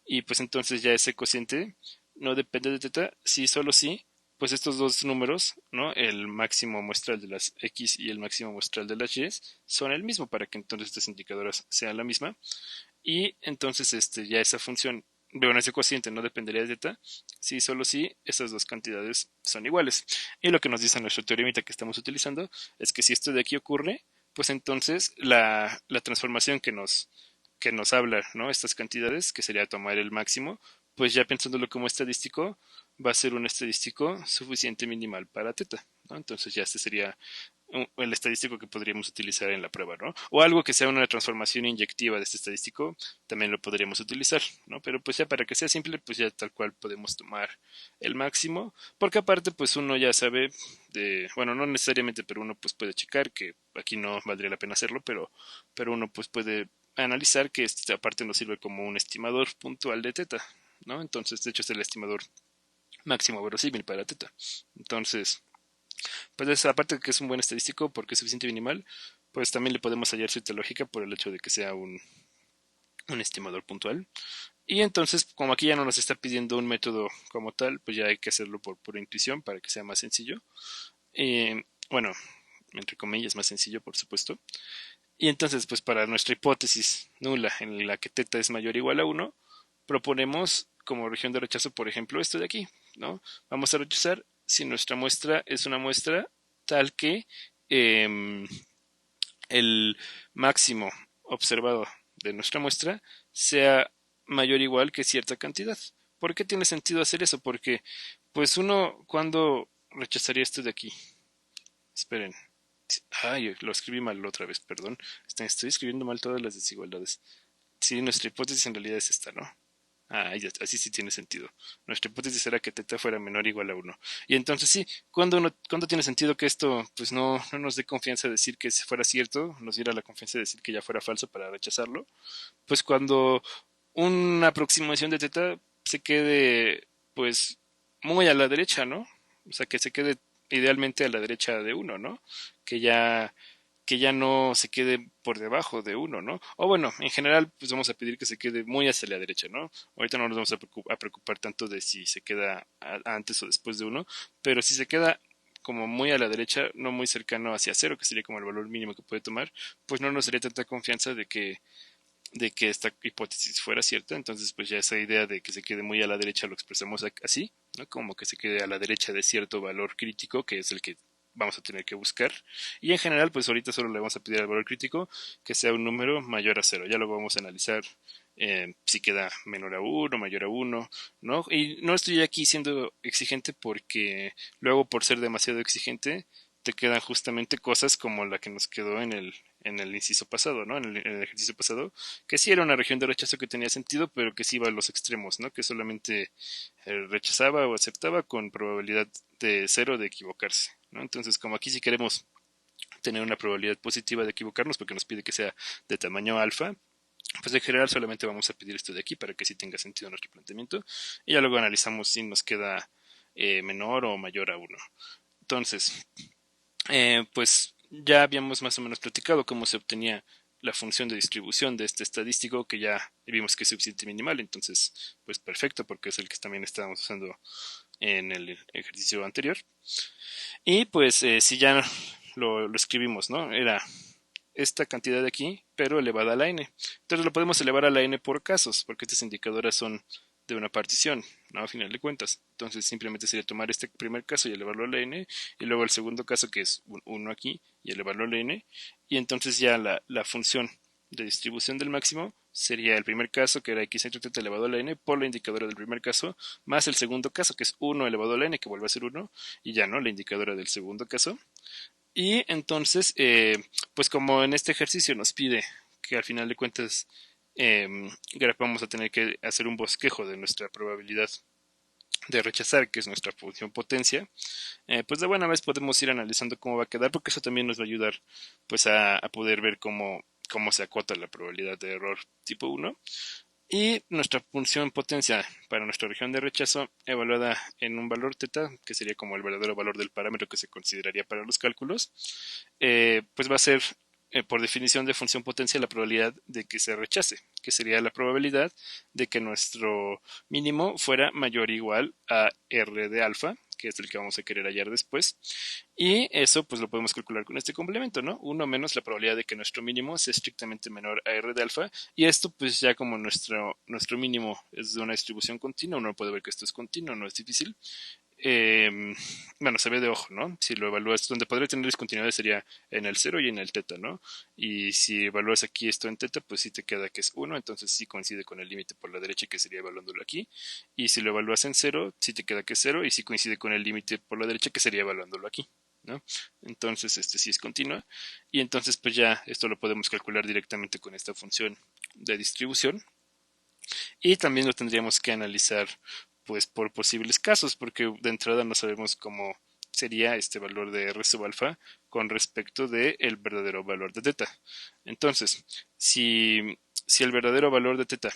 Y pues entonces ya ese cociente no depende de teta, si solo si, pues estos dos números, ¿no? El máximo muestral de las x y el máximo muestral de las y son el mismo para que entonces estas indicadoras sean la misma. Y entonces ya esa función, bueno, ese cociente no dependería de teta, si solo si esas dos cantidades son iguales. Y lo que nos dice nuestro teoremita que estamos utilizando es que si esto de aquí ocurre, pues entonces la transformación que nos habla, ¿no? Estas cantidades, que sería tomar el máximo, pues ya pensándolo como estadístico, va a ser un estadístico suficiente minimal para teta, ¿no? Entonces ya este sería el estadístico que podríamos utilizar en la prueba, ¿no? O algo que sea una transformación inyectiva de este estadístico, también lo podríamos utilizar, ¿no? Pero pues ya para que sea simple, pues ya tal cual podemos tomar el máximo, porque aparte pues uno ya sabe bueno, no necesariamente, pero uno pues puede checar, que aquí no valdría la pena hacerlo, pero uno pues puede analizar que este aparte nos sirve como un estimador puntual de teta, ¿no? Entonces, de hecho es el estimador máximo verosímil para teta. Entonces, pues esa parte que es un buen estadístico porque es suficiente minimal, pues también le podemos hallar cierta lógica por el hecho de que sea un estimador puntual. Y entonces, como aquí ya no nos está pidiendo un método como tal, pues ya hay que hacerlo por pura intuición para que sea más sencillo. Bueno, entre comillas, más sencillo, por supuesto. Y entonces, pues para nuestra hipótesis nula en la que teta es mayor o igual a 1, proponemos como región de rechazo, por ejemplo, esto de aquí, ¿no? Vamos a rechazar si nuestra muestra es una muestra tal que el máximo observado de nuestra muestra sea mayor o igual que cierta cantidad. ¿Por qué tiene sentido hacer eso? Porque, pues uno, cuando rechazaría esto de aquí, esperen, ay, lo escribí mal otra vez, perdón, estoy escribiendo mal todas las desigualdades. Sí, nuestra hipótesis en realidad es esta, ¿no? Ah, ya, así sí tiene sentido. Nuestra hipótesis era que teta fuera menor o igual a 1. Y entonces sí, ¿cuándo tiene sentido que esto pues no nos dé confianza de decir que si fuera cierto, nos diera la confianza de decir que ya fuera falso para rechazarlo? Pues cuando una aproximación de teta se quede pues muy a la derecha, ¿no? O sea, que se quede idealmente a la derecha de 1, ¿no? Que ya que ya no se quede por debajo de 1, ¿no? O bueno, en general, pues vamos a pedir que se quede muy hacia la derecha, ¿no? Ahorita no nos vamos a preocupar tanto de si se queda antes o después de 1, pero si se queda como muy a la derecha, no muy cercano hacia cero, que sería como el valor mínimo que puede tomar, pues no nos daría tanta confianza de que esta hipótesis fuera cierta. Entonces pues ya esa idea de que se quede muy a la derecha lo expresamos así, ¿no? Como que se quede a la derecha de cierto valor crítico, que es el que vamos a tener que buscar. Y en general, pues ahorita solo le vamos a pedir al valor crítico que sea un número mayor a cero. Ya lo vamos a analizar si queda menor a uno, mayor a uno, ¿no? Y no estoy aquí siendo exigente porque luego por ser demasiado exigente te quedan justamente cosas como la que nos quedó en el inciso pasado, ¿no? En el ejercicio pasado, que sí era una región de rechazo que tenía sentido, pero que sí iba a los extremos, ¿no? Que solamente rechazaba o aceptaba con probabilidad de cero de equivocarse, ¿no? Entonces, como aquí sí queremos tener una probabilidad positiva de equivocarnos, porque nos pide que sea de tamaño alfa, pues en general solamente vamos a pedir esto de aquí para que sí tenga sentido nuestro planteamiento, y ya luego analizamos si nos queda menor o mayor a uno. Entonces, pues ya habíamos más o menos platicado cómo se obtenía la función de distribución de este estadístico, que ya vimos que es suficiente minimal. Entonces pues perfecto, porque es el que también estábamos usando en el ejercicio anterior. Y pues si ya lo escribimos, ¿no? Era esta cantidad de aquí, pero elevada a la n. Entonces lo podemos elevar a la n por casos, porque estas indicadoras son de una partición, ¿no? A final de cuentas. Entonces simplemente sería tomar este primer caso y elevarlo a la n, y luego el segundo caso, que es un 1 aquí, y elevarlo a la n, y entonces ya la función de distribución del máximo sería el primer caso, que era x entre θ elevado a la n, por la indicadora del primer caso, más el segundo caso, que es 1 elevado a la n, que vuelve a ser 1, y ya, ¿no? La indicadora del segundo caso. Y entonces, pues como en este ejercicio nos pide que al final de cuentas eh, vamos a tener que hacer un bosquejo de nuestra probabilidad de rechazar, que es nuestra función potencia, pues de buena vez podemos ir analizando cómo va a quedar, porque eso también nos va a ayudar pues a poder ver cómo se acota la probabilidad de error tipo 1. Y nuestra función potencia para nuestra región de rechazo, evaluada en un valor θ, que sería como el verdadero valor del parámetro que se consideraría para los cálculos, pues va a ser, por definición de función potencia, la probabilidad de que se rechace, que sería la probabilidad de que nuestro mínimo fuera mayor o igual a R de alfa, que es el que vamos a querer hallar después. Y eso pues lo podemos calcular con este complemento, ¿no? 1 menos la probabilidad de que nuestro mínimo sea estrictamente menor a R de alfa. Y esto pues ya como nuestro mínimo es de una distribución continua, uno puede ver que esto es continuo, no es difícil. eh, bueno, se ve de ojo, ¿no? Si lo evalúas, donde podría tener discontinuidad sería en el 0 y en el θ, ¿no? Y si evalúas aquí esto en θ, pues sí te queda que es 1, entonces sí coincide con el límite por la derecha, que sería evaluándolo aquí. Y si lo evalúas en 0, sí te queda que es 0, y sí coincide con el límite por la derecha, que sería evaluándolo aquí, ¿no? Entonces este sí es continua, y entonces pues ya esto lo podemos calcular directamente con esta función de distribución. Y también lo tendríamos que analizar pues por posibles casos, porque de entrada no sabemos cómo sería este valor de R sub alfa con respecto del verdadero valor de teta. Entonces, si el verdadero valor de teta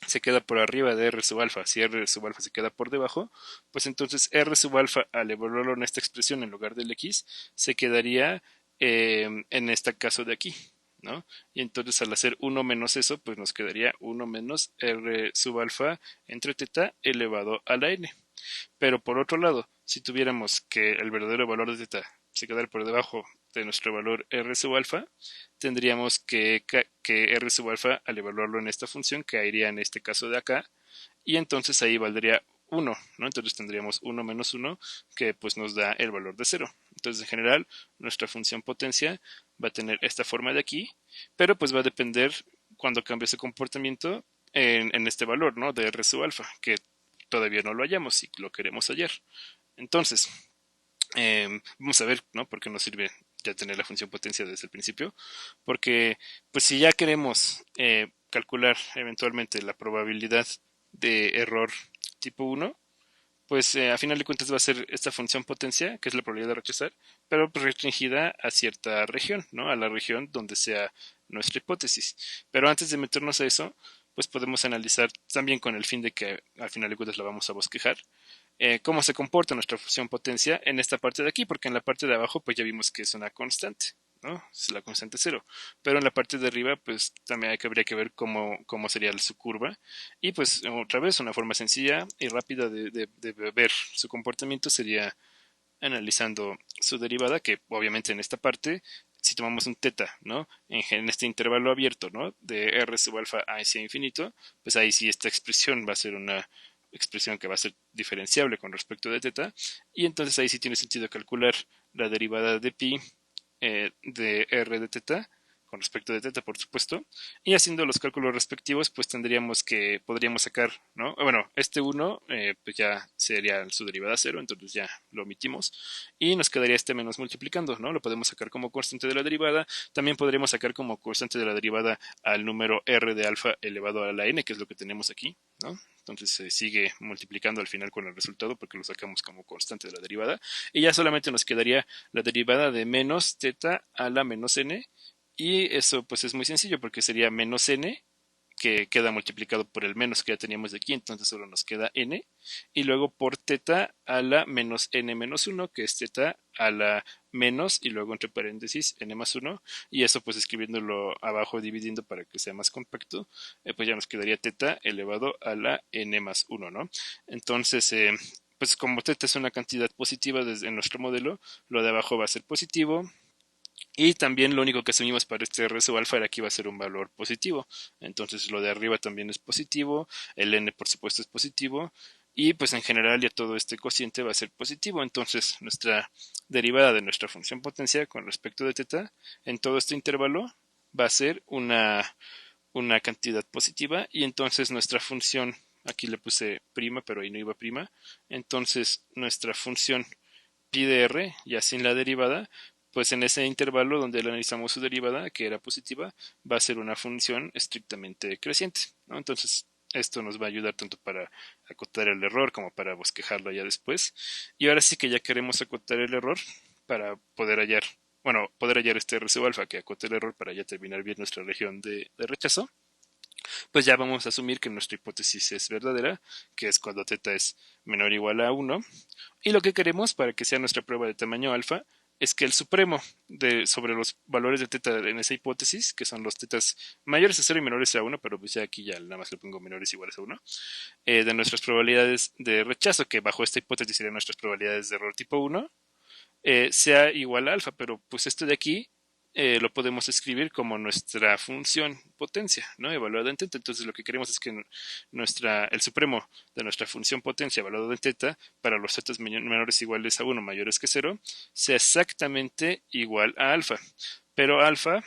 se queda por arriba de R sub alfa, si R sub alfa se queda por debajo, pues entonces R sub alfa, al evaluarlo en esta expresión en lugar del X, se quedaría en este caso de aquí, ¿no? Y entonces al hacer 1 menos eso, pues nos quedaría 1 menos R sub alfa entre teta elevado a la n. Pero por otro lado, si tuviéramos que el verdadero valor de θ se quedara por debajo de nuestro valor R sub alfa, tendríamos que R sub alfa, al evaluarlo en esta función, caería en este caso de acá, y entonces ahí valdría 1, ¿no? Entonces tendríamos 1 menos 1, que pues nos da el valor de 0. Entonces en general nuestra función potencia va a tener esta forma de aquí, pero pues va a depender cuando cambie su comportamiento en este valor, ¿no? De R sub alfa, que todavía no lo hallamos y lo queremos hallar. Entonces, vamos a ver, ¿no? Por qué nos sirve ya tener la función potencia desde el principio. Porque, pues si ya queremos calcular eventualmente la probabilidad de error tipo 1, pues a final de cuentas va a ser esta función potencia, que es la probabilidad de rechazar, pero pues, restringida a cierta región, ¿no? A la región donde sea nuestra hipótesis. Pero antes de meternos a eso, pues podemos analizar también con el fin de que al final de cuentas la vamos a bosquejar, cómo se comporta nuestra función potencia en esta parte de aquí, porque en la parte de abajo pues ya vimos que es una constante, ¿no? Es la constante cero. Pero en la parte de arriba pues también habría que ver cómo sería su curva. Y pues otra vez una forma sencilla y rápida de ver su comportamiento sería analizando su derivada, que obviamente en esta parte, si tomamos un teta, ¿no? En este intervalo abierto, ¿no? De r sub alfa hacia infinito, pues ahí sí esta expresión va a ser una expresión que va a ser diferenciable con respecto de teta, y entonces ahí sí tiene sentido calcular la derivada de pi de r de teta con respecto de teta, por supuesto, y haciendo los cálculos respectivos, pues podríamos sacar, ¿no? Bueno, este 1, pues ya sería su derivada 0, entonces ya lo omitimos, y nos quedaría este menos multiplicando, ¿no? Lo podemos sacar como constante de la derivada, también podríamos sacar como constante de la derivada al número r de alfa elevado a la n, que es lo que tenemos aquí, ¿no? Entonces se sigue multiplicando al final con el resultado porque lo sacamos como constante de la derivada, y ya solamente nos quedaría la derivada de menos teta a la menos n, y eso pues es muy sencillo porque sería menos n, que queda multiplicado por el menos que ya teníamos de aquí, entonces solo nos queda n, y luego por teta a la menos n menos 1, que es teta a la menos, y luego entre paréntesis n más 1, y eso pues escribiéndolo abajo, dividiendo para que sea más compacto, pues ya nos quedaría teta elevado a la n más 1, ¿no? Entonces, pues como teta es una cantidad positiva desde nuestro modelo, lo de abajo va a ser positivo, y también lo único que asumimos para este R sub alfa era que iba a ser un valor positivo. Entonces lo de arriba también es positivo, el n por supuesto es positivo, y pues en general ya todo este cociente va a ser positivo. Entonces nuestra derivada de nuestra función potencia con respecto de teta en todo este intervalo va a ser una cantidad positiva, y entonces nuestra función, aquí le puse prima pero ahí no iba prima, entonces nuestra función pi de r, ya sin la derivada, pues en ese intervalo donde le analizamos su derivada, que era positiva, va a ser una función estrictamente creciente, ¿no? Entonces, esto nos va a ayudar tanto para acotar el error como para bosquejarlo ya después. Y ahora sí que ya queremos acotar el error para poder hallar este R sub alfa que acote el error para ya terminar bien nuestra región de rechazo, pues ya vamos a asumir que nuestra hipótesis es verdadera, que es cuando θ es menor o igual a 1, y lo que queremos para que sea nuestra prueba de tamaño alfa es que el supremo sobre los valores de teta en esa hipótesis, que son los tetas mayores a 0 y menores a 1, pero pues ya aquí ya nada más le pongo menores iguales a 1, de nuestras probabilidades de rechazo, que bajo esta hipótesis serían nuestras probabilidades de error tipo 1, sea igual a alfa, pero pues esto de aquí lo podemos escribir como nuestra función potencia, ¿no? Evaluada en teta. Entonces lo que queremos es que el supremo de nuestra función potencia evaluada en teta para los tetas menores iguales a 1 mayores que 0 sea exactamente igual a alfa. Pero alfa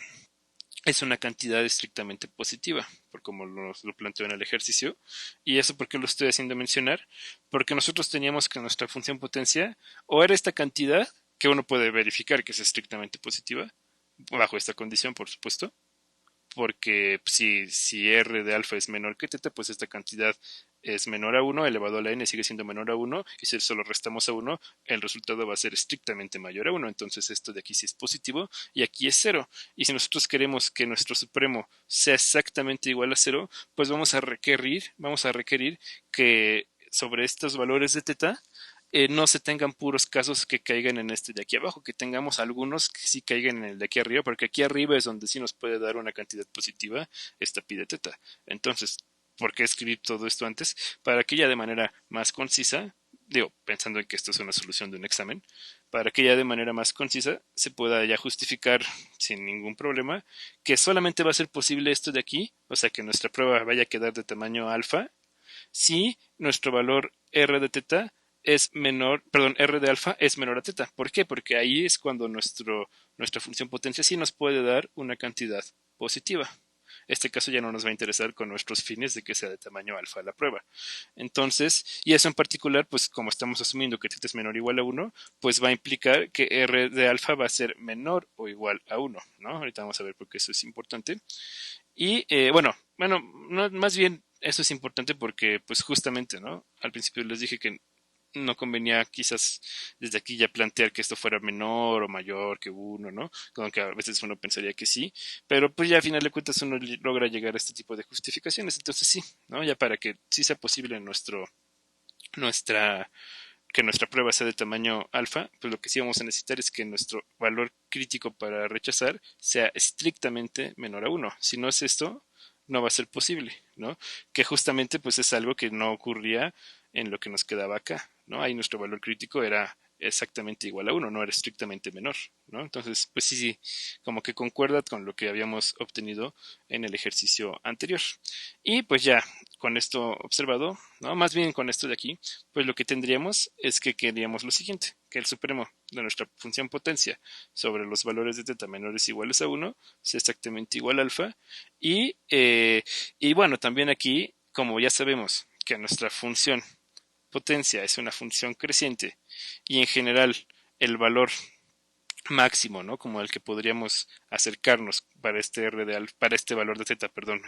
es una cantidad estrictamente positiva, por como lo planteo en el ejercicio. ¿Y eso por qué lo estoy haciendo mencionar? Porque nosotros teníamos que nuestra función potencia o era esta cantidad, que uno puede verificar que es estrictamente positiva, bajo esta condición, por supuesto, porque si r de alfa es menor que teta, pues esta cantidad es menor a 1, elevado a la n sigue siendo menor a 1, y si solo restamos a 1, el resultado va a ser estrictamente mayor a 1, entonces esto de aquí sí es positivo, y aquí es 0, y si nosotros queremos que nuestro supremo sea exactamente igual a 0, pues vamos a requerir que sobre estos valores de teta, no se tengan puros casos que caigan en este de aquí abajo, que tengamos algunos que sí caigan en el de aquí arriba, porque aquí arriba es donde sí nos puede dar una cantidad positiva esta pi de teta. Entonces, ¿por qué escribir todo esto antes? Para que ya de manera más concisa, digo, pensando en que esto es una solución de un examen, para que ya de manera más concisa se pueda ya justificar sin ningún problema que solamente va a ser posible esto de aquí, o sea que nuestra prueba vaya a quedar de tamaño alfa, si nuestro valor r de teta es menor, perdón, r de alfa es menor a teta. ¿Por qué? Porque ahí es cuando nuestra función potencia sí nos puede dar una cantidad positiva. Este caso ya no nos va a interesar con nuestros fines de que sea de tamaño alfa la prueba. Entonces, y eso en particular, pues como estamos asumiendo que teta es menor o igual a 1, pues va a implicar que r de alfa va a ser menor o igual a 1, ¿no? Ahorita vamos a ver por qué eso es importante. Y no, más bien eso es importante porque pues justamente, ¿no? Al principio les dije que no convenía quizás desde aquí ya plantear que esto fuera menor o mayor que 1, ¿no? Aunque a veces uno pensaría que sí, pero pues ya a final de cuentas uno logra llegar a este tipo de justificaciones, entonces sí, ¿no? Ya para que sí sea posible nuestra que nuestra prueba sea de tamaño alfa, pues lo que sí vamos a necesitar es que nuestro valor crítico para rechazar sea estrictamente menor a 1. Si no es esto, no va a ser posible, ¿no? Que justamente pues es algo que no ocurría en lo que nos quedaba acá, ¿no? Ahí nuestro valor crítico era exactamente igual a 1, no era estrictamente menor, ¿no? Entonces, pues sí, como que concuerda con lo que habíamos obtenido en el ejercicio anterior. Y pues ya, con esto observado, ¿no? Más bien con esto de aquí, pues lo que tendríamos es que queríamos lo siguiente, que el supremo de nuestra función potencia sobre los valores de teta menores o iguales a 1 sea exactamente igual a alfa. Y bueno, también aquí, como ya sabemos que nuestra función potencia es una función creciente y en general el valor máximo, ¿no? Como el que podríamos acercarnos para este R de alfa, para este valor de z, perdón,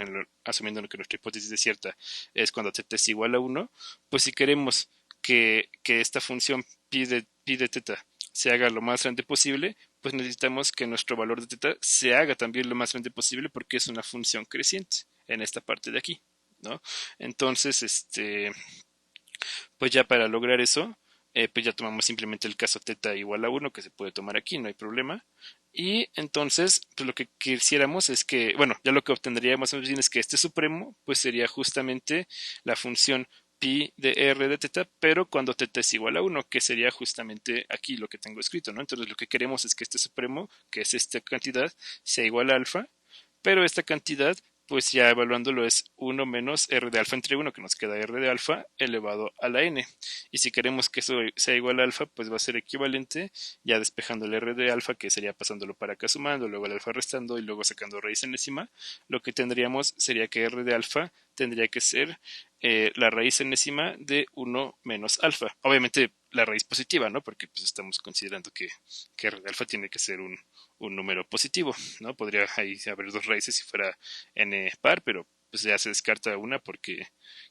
asumiendo que nuestra hipótesis es cierta, es cuando z es igual a 1, pues si queremos que esta función pi de teta se haga lo más grande posible, pues necesitamos que nuestro valor de teta se haga también lo más grande posible porque es una función creciente en esta parte de aquí, ¿no? Entonces, pues ya para lograr eso, pues ya tomamos simplemente el caso teta igual a 1 que se puede tomar aquí, no hay problema. Y entonces, pues lo que quisiéramos es que, bueno, ya lo que obtendríamos más bien es que este supremo, pues sería justamente la función pi de r de teta, pero cuando teta es igual a 1, que sería justamente aquí lo que tengo escrito, ¿no? Entonces lo que queremos es que este supremo, que es esta cantidad, sea igual a alfa, pero esta cantidad pues ya evaluándolo es 1 menos r de alfa entre 1, que nos queda r de alfa elevado a la n. Y si queremos que eso sea igual a alfa, pues va a ser equivalente, ya despejando el r de alfa, que sería pasándolo para acá sumando, luego el alfa restando y luego sacando raíz enésima, lo que tendríamos sería que r de alfa tendría que ser la raíz enésima de 1 menos alfa. Obviamente la raíz positiva, ¿no? Porque pues estamos considerando que r de alfa tiene que ser un número positivo, ¿no? Podría ahí haber dos raíces si fuera n par, pero pues ya se descarta una porque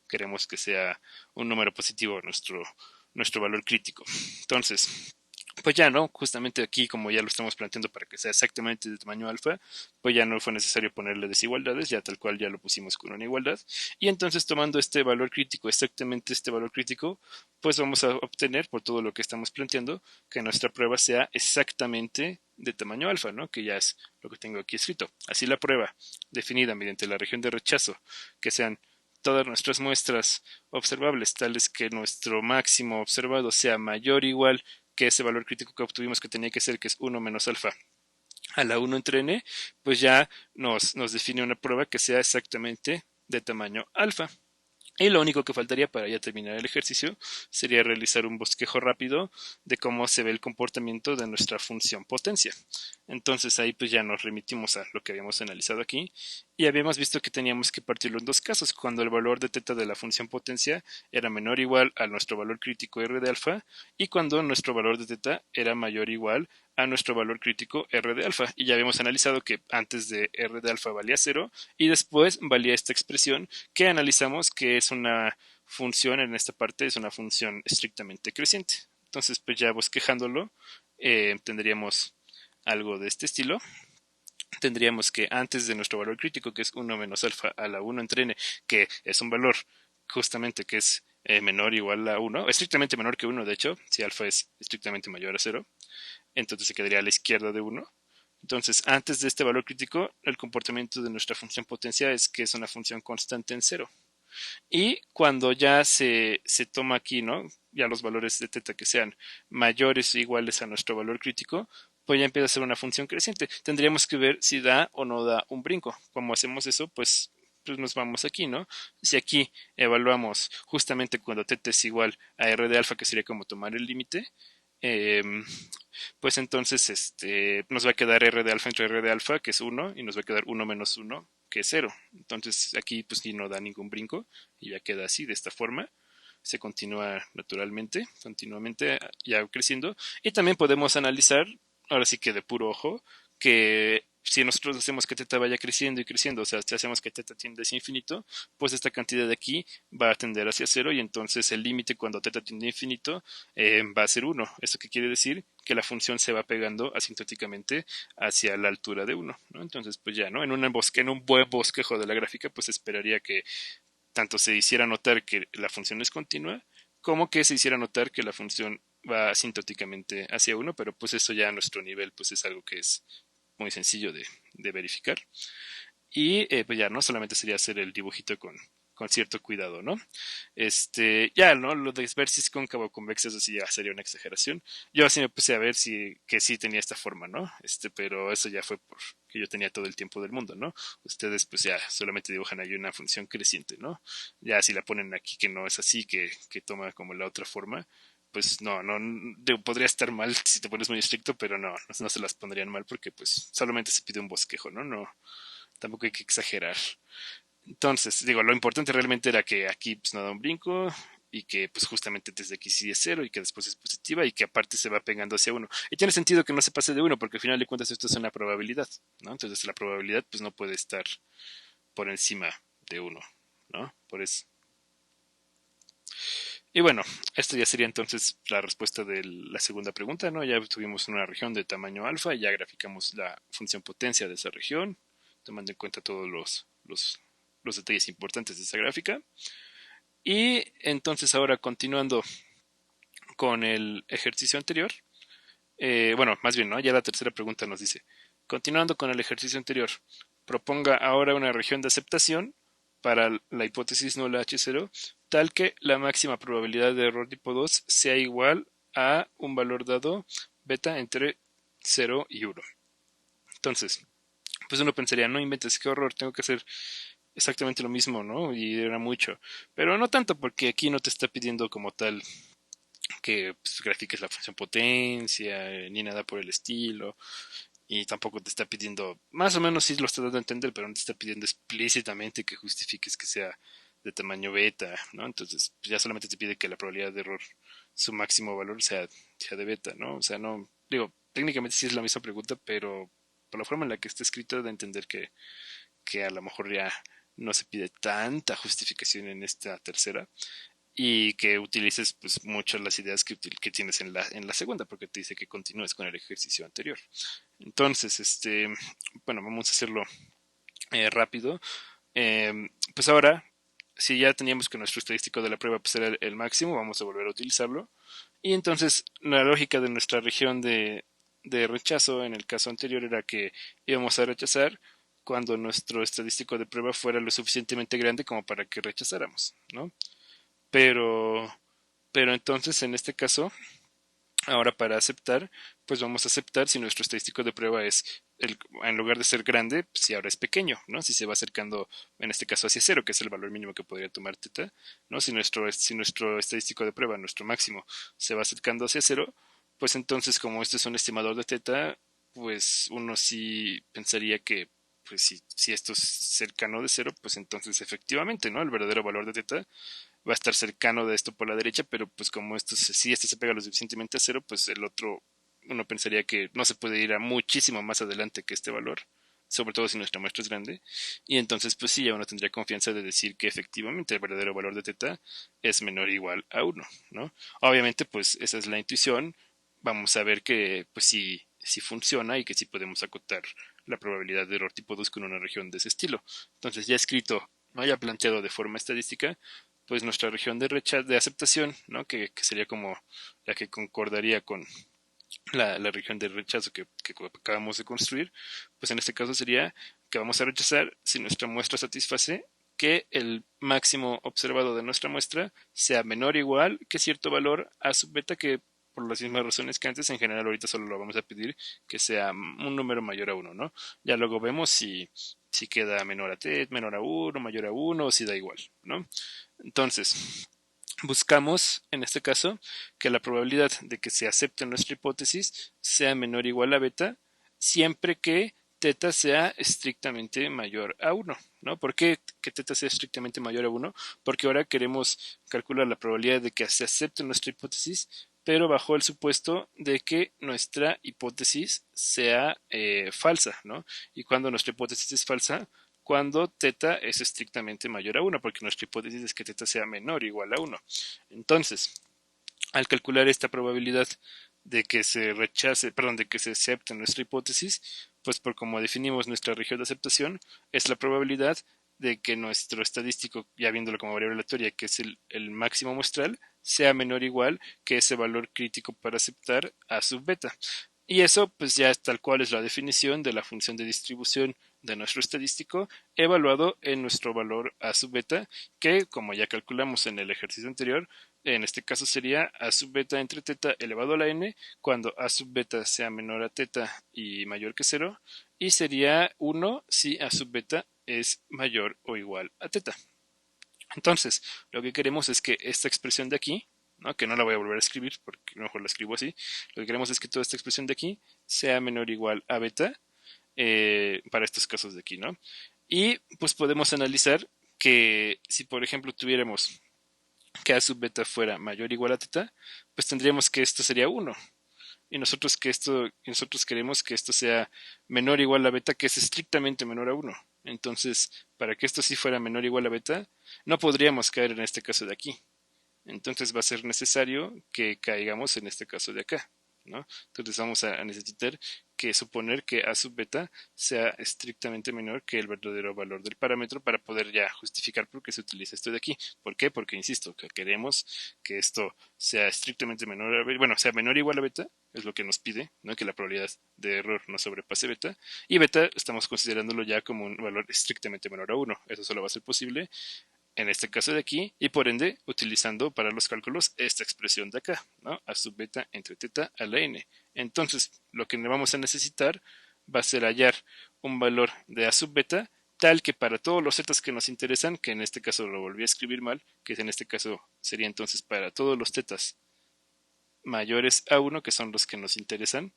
queremos que sea un número positivo nuestro valor crítico. Entonces, pues ya no, justamente aquí como ya lo estamos planteando para que sea exactamente de tamaño alfa, pues ya no fue necesario ponerle desigualdades, ya tal cual ya lo pusimos con una igualdad. Y entonces tomando este valor crítico, exactamente este valor crítico, pues vamos a obtener por todo lo que estamos planteando que nuestra prueba sea exactamente de tamaño alfa, ¿no? Que ya es lo que tengo aquí escrito. Así la prueba, definida mediante la región de rechazo, que sean todas nuestras muestras observables, tales que nuestro máximo observado sea mayor o igual que ese valor crítico que obtuvimos que tenía que ser, que es 1 menos alfa a la 1 entre n, pues ya nos define una prueba que sea exactamente de tamaño alfa. Y lo único que faltaría para ya terminar el ejercicio sería realizar un bosquejo rápido de cómo se ve el comportamiento de nuestra función potencia. Entonces ahí pues ya nos remitimos a lo que habíamos analizado aquí y habíamos visto que teníamos que partirlo en dos casos, cuando el valor de teta de la función potencia era menor o igual a nuestro valor crítico r de alfa y cuando nuestro valor de teta era mayor o igual a nuestro valor crítico r de alfa. Y ya habíamos analizado que antes de r de alfa valía 0 y después valía esta expresión que analizamos que es una función, en esta parte es una función estrictamente creciente. Entonces pues ya bosquejándolo tendríamos algo de este estilo. Tendríamos que antes de nuestro valor crítico, que es 1 menos alfa a la 1 entre n, que es un valor justamente que es menor o igual a 1, estrictamente menor que 1 de hecho, si alfa es estrictamente mayor a 0, entonces se quedaría a la izquierda de 1. Entonces, antes de este valor crítico, el comportamiento de nuestra función potencia es que es una función constante en 0. Y cuando ya se toma aquí, ¿no? Ya los valores de teta que sean mayores o iguales a nuestro valor crítico, pues ya empieza a ser una función creciente. Tendríamos que ver si da o no da un brinco. Como hacemos eso, pues nos vamos aquí, ¿no? Si aquí evaluamos justamente cuando teta es igual a r de alfa, que sería como tomar el límite, eh, pues entonces nos va a quedar r de alfa entre r de alfa, que es 1, y nos va a quedar 1 menos 1, que es 0. Entonces aquí pues sí no da ningún brinco y ya queda así, de esta forma. Se continúa naturalmente, continuamente ya creciendo. Y también podemos analizar, ahora sí que de puro ojo, que si nosotros hacemos que teta vaya creciendo y creciendo, o sea, si hacemos que teta tiende hacia infinito, pues esta cantidad de aquí va a tender hacia cero y entonces el límite cuando teta tiende a infinito va a ser 1. ¿Eso qué quiere decir? Que la función se va pegando asintóticamente hacia la altura de 1, ¿no? Entonces, pues ya, ¿no? En un buen bosquejo de la gráfica, pues esperaría que tanto se hiciera notar que la función es continua, como que se hiciera notar que la función va asintóticamente hacia 1, pero pues eso ya a nuestro nivel pues es algo que es muy sencillo de verificar. Y pues ya no solamente sería hacer el dibujito con cierto cuidado, ¿no? Ya, ¿no? Lo de ver si es cóncavo o convexa, eso sí ya sería una exageración. Yo así me puse a ver si, que sí tenía esta forma, ¿no? Pero eso ya fue porque yo tenía todo el tiempo del mundo, ¿no? Ustedes pues ya solamente dibujan ahí una función creciente, ¿no? Ya si la ponen aquí que no es así, que toma como la otra forma, pues no, podría estar mal si te pones muy estricto, pero no se las pondrían mal porque pues solamente se pide un bosquejo, ¿no? No, tampoco hay que exagerar. Entonces, digo, lo importante realmente era que aquí pues no da un brinco y que pues justamente desde aquí sí es cero y que después es positiva y que aparte se va pegando hacia uno. Y tiene sentido que no se pase de uno porque al final de cuentas esto es una probabilidad, ¿no? Entonces la probabilidad pues no puede estar por encima de uno, ¿no? Por eso. Y bueno, esto ya sería entonces la respuesta de la segunda pregunta, ¿no? Ya tuvimos una región de tamaño alfa y ya graficamos la función potencia de esa región, tomando en cuenta todos los detalles importantes de esa gráfica. Y entonces ahora continuando con el ejercicio anterior, bueno, más bien, ¿no? Ya la tercera pregunta nos dice, continuando con el ejercicio anterior, proponga ahora una región de aceptación para la hipótesis nula H0, tal que la máxima probabilidad de error tipo 2 sea igual a un valor dado beta entre 0 y 1. Entonces, pues uno pensaría, no inventes, qué horror, tengo que hacer exactamente lo mismo, ¿no? Y era mucho. Pero no tanto porque aquí no te está pidiendo como tal que pues, grafiques la función potencia, ni nada por el estilo. Y tampoco te está pidiendo, más o menos sí lo está dando a entender, pero no te está pidiendo explícitamente que justifiques que sea de tamaño beta, ¿no? Entonces, pues ya solamente te pide que la probabilidad de error, su máximo valor sea de beta, ¿no? O sea, no, digo, técnicamente sí es la misma pregunta, pero por la forma en la que está escrito de entender que a lo mejor ya no se pide tanta justificación en esta tercera y que utilices pues muchas las ideas que tienes en la segunda, porque te dice que continúes con el ejercicio anterior. Entonces, bueno, vamos a hacerlo rápido. Pues ahora, si ya teníamos que nuestro estadístico de la prueba pues era el máximo, vamos a volver a utilizarlo. Y entonces la lógica de nuestra región de rechazo en el caso anterior era que íbamos a rechazar cuando nuestro estadístico de prueba fuera lo suficientemente grande como para que rechazáramos, ¿no? Pero, pero entonces en este caso, ahora para aceptar, pues vamos a aceptar si nuestro estadístico de prueba en lugar de ser grande, si ahora es pequeño, ¿no? Si se va acercando, en este caso hacia cero, que es el valor mínimo que podría tomar teta, ¿no? Si nuestro estadístico de prueba, nuestro máximo, se va acercando hacia cero, pues entonces como este es un estimador de teta, pues uno sí pensaría que pues si esto es cercano de cero, pues entonces efectivamente, ¿no? El verdadero valor de teta va a estar cercano de esto por la derecha, pero pues como si este se pega lo suficientemente a cero, pues el otro, uno pensaría que no se puede ir a muchísimo más adelante que este valor, sobre todo si nuestra muestra es grande, y entonces pues sí, ya uno tendría confianza de decir que efectivamente el verdadero valor de teta es menor o igual a uno, ¿no? Obviamente pues esa es la intuición, vamos a ver que pues sí funciona y que sí podemos acotar la probabilidad de error tipo 2 con una región de ese estilo. Entonces ya escrito, no ya planteado de forma estadística, pues nuestra región de aceptación, ¿no? Que sería como la que concordaría con la región de rechazo que acabamos de construir, pues en este caso sería que vamos a rechazar si nuestra muestra satisface que el máximo observado de nuestra muestra sea menor o igual que cierto valor a sub beta que por las mismas razones que antes, en general ahorita solo lo vamos a pedir que sea un número mayor a uno, ¿no? Ya luego vemos si queda menor a t, menor a uno, mayor a uno o si da igual, ¿no? Entonces, buscamos, en este caso, que la probabilidad de que se acepte nuestra hipótesis sea menor o igual a beta, siempre que teta sea estrictamente mayor a uno, ¿no? ¿Por qué que teta sea estrictamente mayor a uno? Porque ahora queremos calcular la probabilidad de que se acepte nuestra hipótesis, pero bajo el supuesto de que nuestra hipótesis sea falsa, ¿no? Y cuando nuestra hipótesis es falsa, cuando teta es estrictamente mayor a uno, porque nuestra hipótesis es que teta sea menor o igual a uno. Entonces, al calcular esta probabilidad de que se rechace, perdón, de que se acepte nuestra hipótesis, pues por como definimos nuestra región de aceptación, es la probabilidad de que nuestro estadístico, ya viéndolo como variable aleatoria, que es el máximo muestral, sea menor o igual que ese valor crítico para aceptar a sub beta. Y eso pues ya es tal cual es la definición de la función de distribución de nuestro estadístico evaluado en nuestro valor a sub beta, que como ya calculamos en el ejercicio anterior, en este caso sería a sub beta entre teta elevado a la n cuando a sub beta sea menor a teta y mayor que cero, y sería 1 si a sub beta es mayor o igual a teta. Entonces, lo que queremos es que esta expresión de aquí, ¿no? Que no la voy a volver a escribir porque mejor la escribo así, lo que queremos es que toda esta expresión de aquí sea menor o igual a beta para estos casos de aquí, ¿no? Y pues podemos analizar que si por ejemplo tuviéramos que a sub beta fuera mayor o igual a teta, pues tendríamos que esto sería 1. Y nosotros queremos que esto sea menor o igual a beta, que es estrictamente menor a 1. Entonces, para que esto sí fuera menor o igual a beta, no podríamos caer en este caso de aquí. Entonces va a ser necesario que caigamos en este caso de acá, ¿no? Entonces vamos a necesitar que suponer que a sub beta sea estrictamente menor que el verdadero valor del parámetro para poder ya justificar por qué se utiliza esto de aquí. ¿Por qué? Porque insisto, que queremos que esto sea estrictamente menor a beta, bueno, sea menor o igual a beta, es lo que nos pide, ¿no? Que la probabilidad de error no sobrepase beta, y beta estamos considerándolo ya como un valor estrictamente menor a 1. Eso solo va a ser posible en este caso de aquí, y por ende utilizando para los cálculos esta expresión de acá, ¿no? A sub beta entre teta a la n. Entonces, lo que vamos a necesitar va a ser hallar un valor de a sub beta tal que para todos los zetas que nos interesan, que en este caso lo volví a escribir mal, que en este caso sería entonces para todos los tetas mayores a 1, que son los que nos interesan,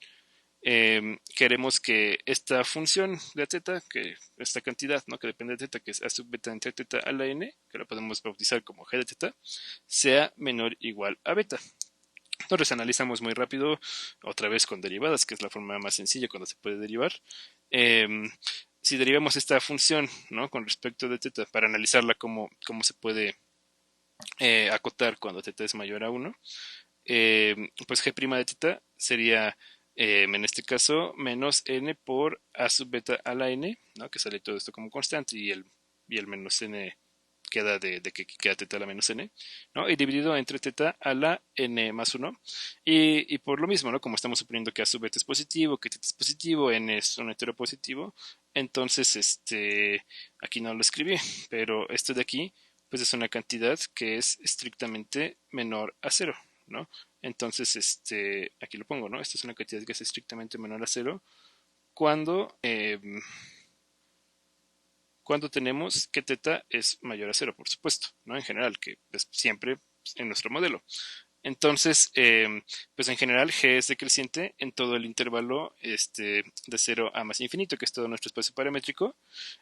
queremos que esta función de teta, que esta cantidad, ¿no? Que depende de teta, que es a sub beta entre teta a la n, que lo podemos bautizar como g de teta, sea menor o igual a beta. Entonces analizamos muy rápido, otra vez con derivadas, que es la forma más sencilla cuando se puede derivar. Eh, si derivamos esta función, ¿no? Con respecto de teta, para analizarla cómo se puede acotar cuando teta es mayor a 1, pues g' de teta sería en este caso menos n por a sub beta a la n, ¿no? Que sale todo esto como constante y el menos n queda de que queda teta a la menos n, ¿no? Y dividido entre teta a la n más 1. Y por lo mismo, ¿no? Como estamos suponiendo que a sub beta es positivo, que teta es positivo, n es un entero positivo, entonces aquí no lo escribí, pero esto de aquí pues es una cantidad que es estrictamente menor a cero, ¿no? Entonces, aquí lo pongo, ¿no? Esta es una cantidad que es estrictamente menor a cero cuando, cuando tenemos que teta es mayor a cero, por supuesto, ¿no? En general, que es siempre en nuestro modelo. Entonces, pues en general G es decreciente en todo el intervalo de 0 a más infinito, que es todo nuestro espacio paramétrico.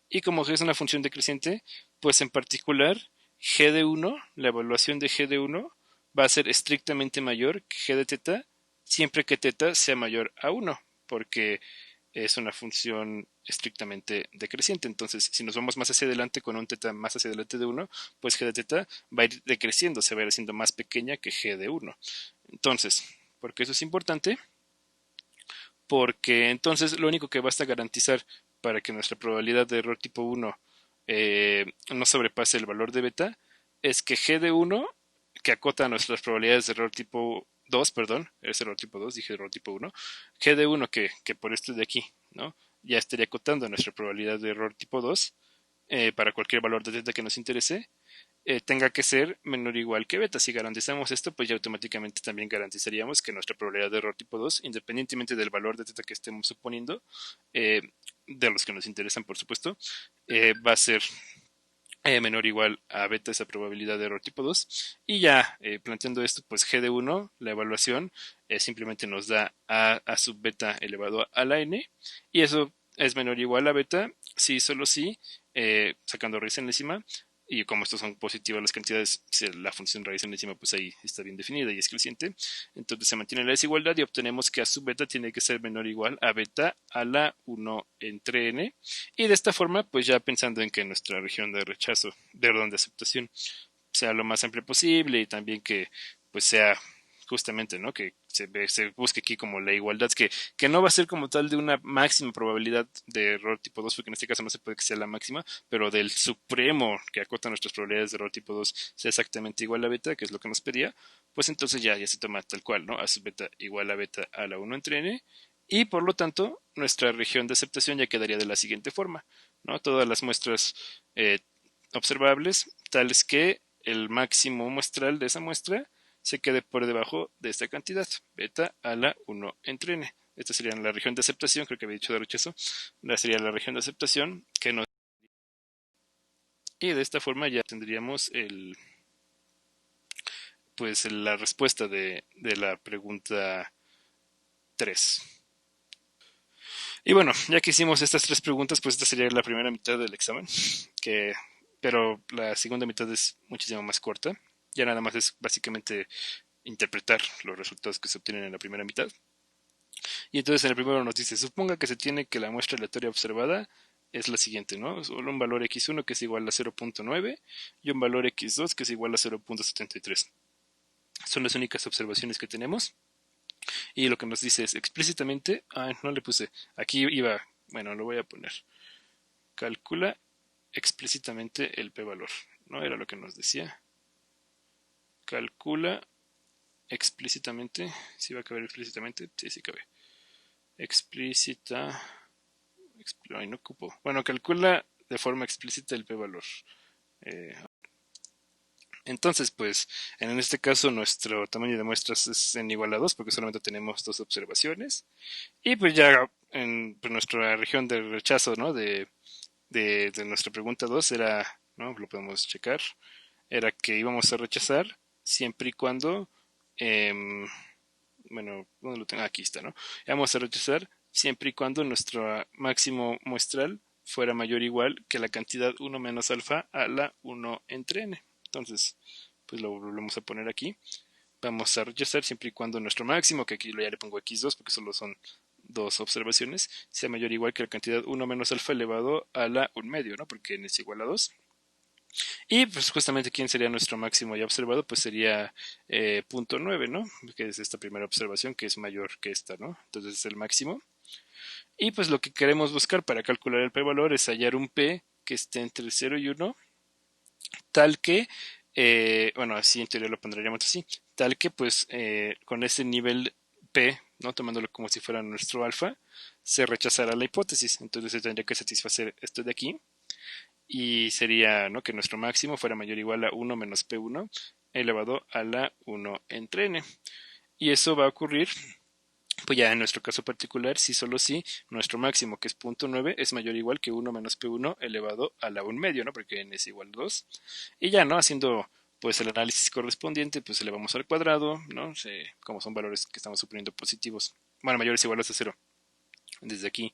Y como G es una función decreciente, pues en particular G de 1, la evaluación de G de 1 va a ser estrictamente mayor que G de teta siempre que teta sea mayor a 1, porque es una función estrictamente decreciente. Entonces, si nos vamos más hacia adelante con un teta más hacia adelante de 1, pues G de teta va a ir decreciendo, se va a ir haciendo más pequeña que G de 1. Entonces, ¿por qué eso es importante? Porque entonces lo único que basta garantizar para que nuestra probabilidad de error tipo 1 no sobrepase el valor de beta es que G de 1, que acota nuestras probabilidades de error tipo 2, perdón, es error tipo 2, dije error tipo 1, G de 1 que por esto de aquí, ¿no? Ya estaría acotando nuestra probabilidad de error tipo 2 para cualquier valor de teta que nos interese, tenga que ser menor o igual que beta. Si garantizamos esto, pues ya automáticamente también garantizaríamos que nuestra probabilidad de error tipo 2, independientemente del valor de teta que estemos suponiendo, eh, de los que nos interesan, por supuesto, va a ser menor o igual a beta esa probabilidad de error tipo 2. Y ya planteando esto, pues G de 1, la evaluación, simplemente nos da a sub beta elevado a la n, y eso es menor o igual a beta si solo si, sacando raíz enésima, y como estos son positivas las cantidades, la función raíz enésima pues ahí está bien definida y es creciente, entonces se mantiene la desigualdad y obtenemos que a sub beta tiene que ser menor o igual a beta a la 1 entre n, y de esta forma pues ya pensando en que nuestra región de rechazo, de aceptación, sea lo más amplia posible y también que pues sea justamente, ¿no? Que se busque aquí como la igualdad, que no va a ser como tal de una máxima probabilidad de error tipo 2, porque en este caso no se puede que sea la máxima, pero del supremo que acota nuestras probabilidades de error tipo 2 sea exactamente igual a beta, que es lo que nos pedía, pues entonces ya se toma tal cual, ¿no? A sub beta igual a beta a la 1 entre n, y por lo tanto nuestra región de aceptación ya quedaría de la siguiente forma, ¿no? Todas las muestras observables tales que el máximo muestral de esa muestra se quede por debajo de esta cantidad, beta a la 1 entre n. Esta sería la región de aceptación, creo que había dicho de rechazo, esta sería la región de aceptación que nos... Y de esta forma ya tendríamos pues la respuesta de la pregunta 3. Y bueno, ya que hicimos estas tres preguntas, pues esta sería la primera mitad del examen, que, pero la segunda mitad es muchísimo más corta. Ya nada más es básicamente interpretar los resultados que se obtienen en la primera mitad. Y entonces en el primero nos dice, suponga que se tiene que la muestra aleatoria observada es la siguiente, ¿no? Solo un valor x1 que es igual a 0.9 y un valor x2 que es igual a 0.73. Son las únicas observaciones que tenemos. Y lo que nos dice es explícitamente, no le puse, aquí iba, bueno, lo voy a poner, calcula explícitamente el p-valor, ¿no? Era lo que nos decía. Calcula explícitamente, si va a caber explícitamente, sí, sí cabe. Explícita, ay, no ocupo. Bueno, calcula de forma explícita el p-valor. Eh, entonces, pues, en este caso nuestro tamaño de muestras es en igual a 2 porque solamente tenemos dos observaciones. Y pues ya en pues, nuestra región de rechazo, ¿no? De nuestra pregunta 2 era, ¿no? Lo podemos checar, era que íbamos a rechazar siempre y cuando, eh, bueno, ¿dónde lo tengo? Aquí está, ¿no? Íbamos a rechazar siempre y cuando nuestro máximo muestral fuera mayor o igual que la cantidad 1 menos alfa a la 1 entre n. Entonces, pues lo volvemos a poner aquí. Vamos a rechazar siempre y cuando nuestro máximo, que aquí ya le pongo x2 porque solo son dos observaciones, sea mayor o igual que la cantidad 1 menos alfa elevado a la 1 medio, ¿no? Porque n es igual a 2. Y pues justamente quién sería nuestro máximo ya observado, pues sería punto 9, ¿no? Que es esta primera observación que es mayor que esta, ¿no? Entonces es el máximo. Y pues lo que queremos buscar para calcular el p-valor es hallar un p que esté entre 0 y 1, tal que, bueno, así en teoría lo pondríamos así, tal que pues con ese nivel p, ¿no? Tomándolo como si fuera nuestro alfa, se rechazará la hipótesis. Entonces se tendría que satisfacer esto de aquí y sería, ¿no? Que nuestro máximo fuera mayor o igual a 1 menos P1 elevado a la 1 entre n. Y eso va a ocurrir, pues ya en nuestro caso particular, si solo si nuestro máximo, que es punto 9, es mayor o igual que 1 menos P1 elevado a la 1 medio, ¿no? Porque n es igual a 2. Y ya, ¿no? Haciendo pues el análisis correspondiente, pues elevamos al cuadrado, ¿no? Como son valores que estamos suponiendo positivos, bueno, mayores o iguales a 0. Desde aquí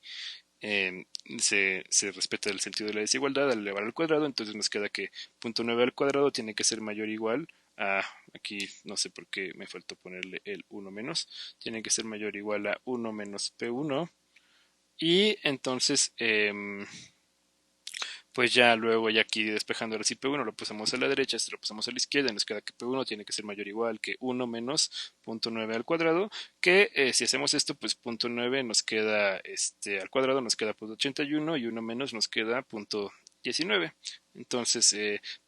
eh, se respeta el sentido de la desigualdad al elevar al cuadrado, entonces nos queda que punto 9 al cuadrado tiene que ser mayor o igual a, aquí no sé por qué me faltó ponerle el 1 menos, tiene que ser mayor o igual a 1 menos P1 y entonces pues ya luego ya aquí despejando ahora sí P1 lo pasamos a la derecha, este lo pasamos a la izquierda y nos queda que P1 tiene que ser mayor o igual que 1 menos punto 9 al cuadrado, que si hacemos esto pues punto 9 nos queda al cuadrado nos queda punto 81 y 1 menos nos queda punto 19. Entonces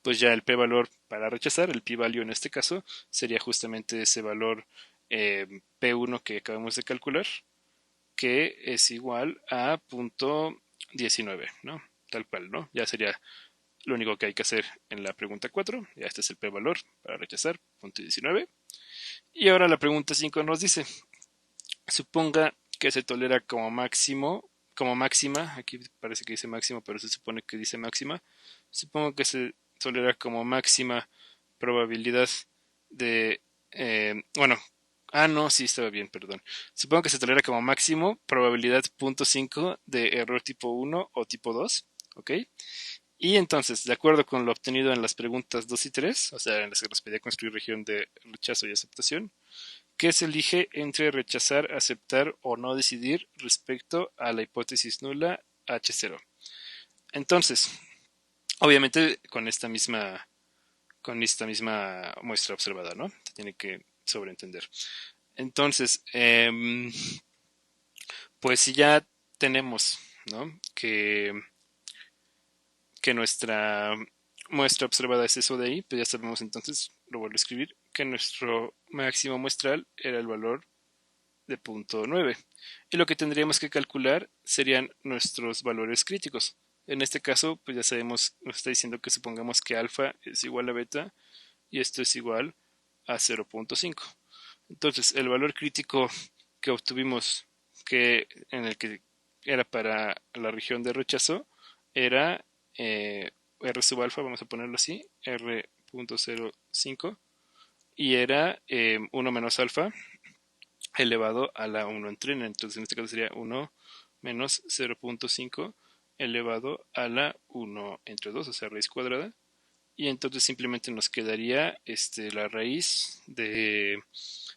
pues ya el p-valor para rechazar, el p-value en este caso sería justamente ese valor P1 que acabamos de calcular, que es igual a punto 19, ¿no? Tal cual, ¿no? Ya sería lo único que hay que hacer en la pregunta 4. Ya este es el p-valor para rechazar, punto 19. Y ahora la pregunta 5 nos dice, suponga que se tolera como máximo, como máxima, aquí parece que dice máximo, pero se supone que dice máxima, supongo que se tolera como máxima probabilidad de, bueno, no, sí estaba bien, perdón. Supongo que se tolera como máximo probabilidad .5 de error tipo 1 o tipo 2, ¿ok? Y entonces, de acuerdo con lo obtenido en las preguntas 2 y 3, o sea, en las que nos pedía construir región de rechazo y aceptación, ¿qué se elige entre rechazar, aceptar o no decidir respecto a la hipótesis nula H0? Entonces, obviamente con esta misma muestra observada, ¿no? Se tiene que sobreentender. Entonces, pues si ya tenemos, ¿no? Que nuestra muestra observada es eso de ahí, pues ya sabemos entonces, lo vuelvo a escribir, que nuestro máximo muestral era el valor de 0.9. Y lo que tendríamos que calcular serían nuestros valores críticos. En este caso, pues ya sabemos, nos está diciendo que supongamos que alfa es igual a beta y esto es igual a 0.5. Entonces, el valor crítico que obtuvimos en el que era para la región de rechazo era R sub alfa, vamos a ponerlo así, R.05, y era 1 menos alfa elevado a la 1 entre n. Entonces, en este caso sería 1 menos 0.5 elevado a la 1 entre 2, o sea, raíz cuadrada. Y entonces simplemente nos quedaría la raíz de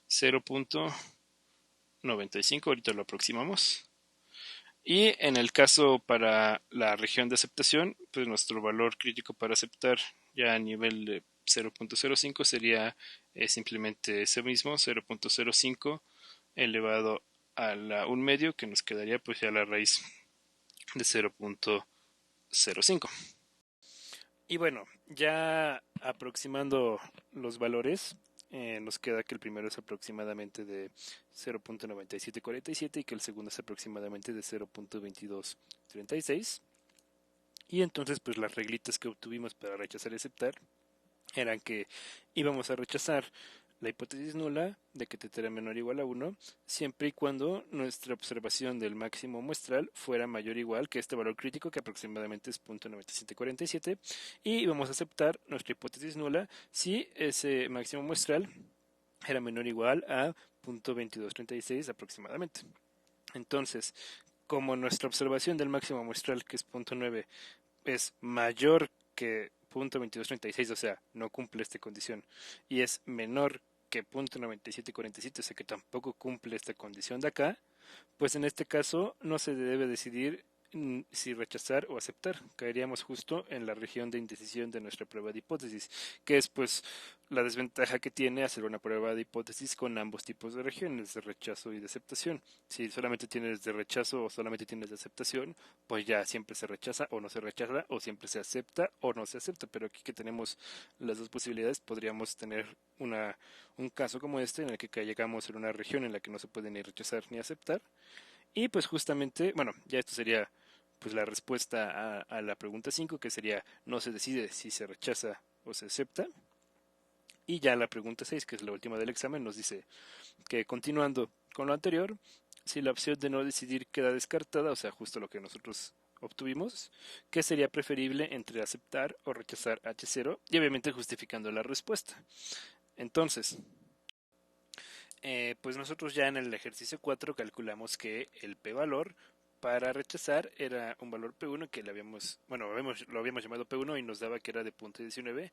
0.95, ahorita lo aproximamos. Y en el caso para la región de aceptación, pues nuestro valor crítico para aceptar ya a nivel de 0.05 sería simplemente ese mismo, 0.05 elevado a la 1 medio, que nos quedaría pues ya la raíz de 0.05. Y bueno, ya aproximando los valores, nos queda que el primero es aproximadamente de 0.9747 y que el segundo es aproximadamente de 0.2236. Y entonces pues las reglitas que obtuvimos para rechazar y aceptar eran que íbamos a rechazar la hipótesis nula de que θ era menor o igual a 1, siempre y cuando nuestra observación del máximo muestral fuera mayor o igual que este valor crítico, que aproximadamente es 0.9747, y íbamos a aceptar nuestra hipótesis nula si ese máximo muestral era menor o igual a 0.2236 aproximadamente. Entonces, como nuestra observación del máximo muestral, que es 0.9, es mayor que 0.2236, o sea, no cumple esta condición, y es menor que 0.9747, o sea que tampoco cumple esta condición de acá, pues en este caso no se debe decidir si rechazar o aceptar. Caeríamos justo en la región de indecisión de nuestra prueba de hipótesis, que es pues la desventaja que tiene hacer una prueba de hipótesis con ambos tipos de regiones, de rechazo y de aceptación. Si solamente tienes de rechazo o solamente tienes de aceptación, pues ya siempre se rechaza o no se rechaza, o siempre se acepta o no se acepta. Pero aquí que tenemos las dos posibilidades, podríamos tener un caso como este en el que llegamos en una región en la que no se puede ni rechazar ni aceptar. Y pues justamente, bueno, ya esto sería pues la respuesta a la pregunta 5, que sería no se decide si se rechaza o se acepta. Y ya la pregunta 6, que es la última del examen, nos dice que continuando con lo anterior, si la opción de no decidir queda descartada, o sea, justo lo que nosotros obtuvimos, ¿qué sería preferible entre aceptar o rechazar H0? Y obviamente justificando la respuesta. Entonces, pues nosotros ya en el ejercicio 4 calculamos que el p-valor para rechazar era un valor P1 que lo habíamos llamado P1 y nos daba que era de 0.19,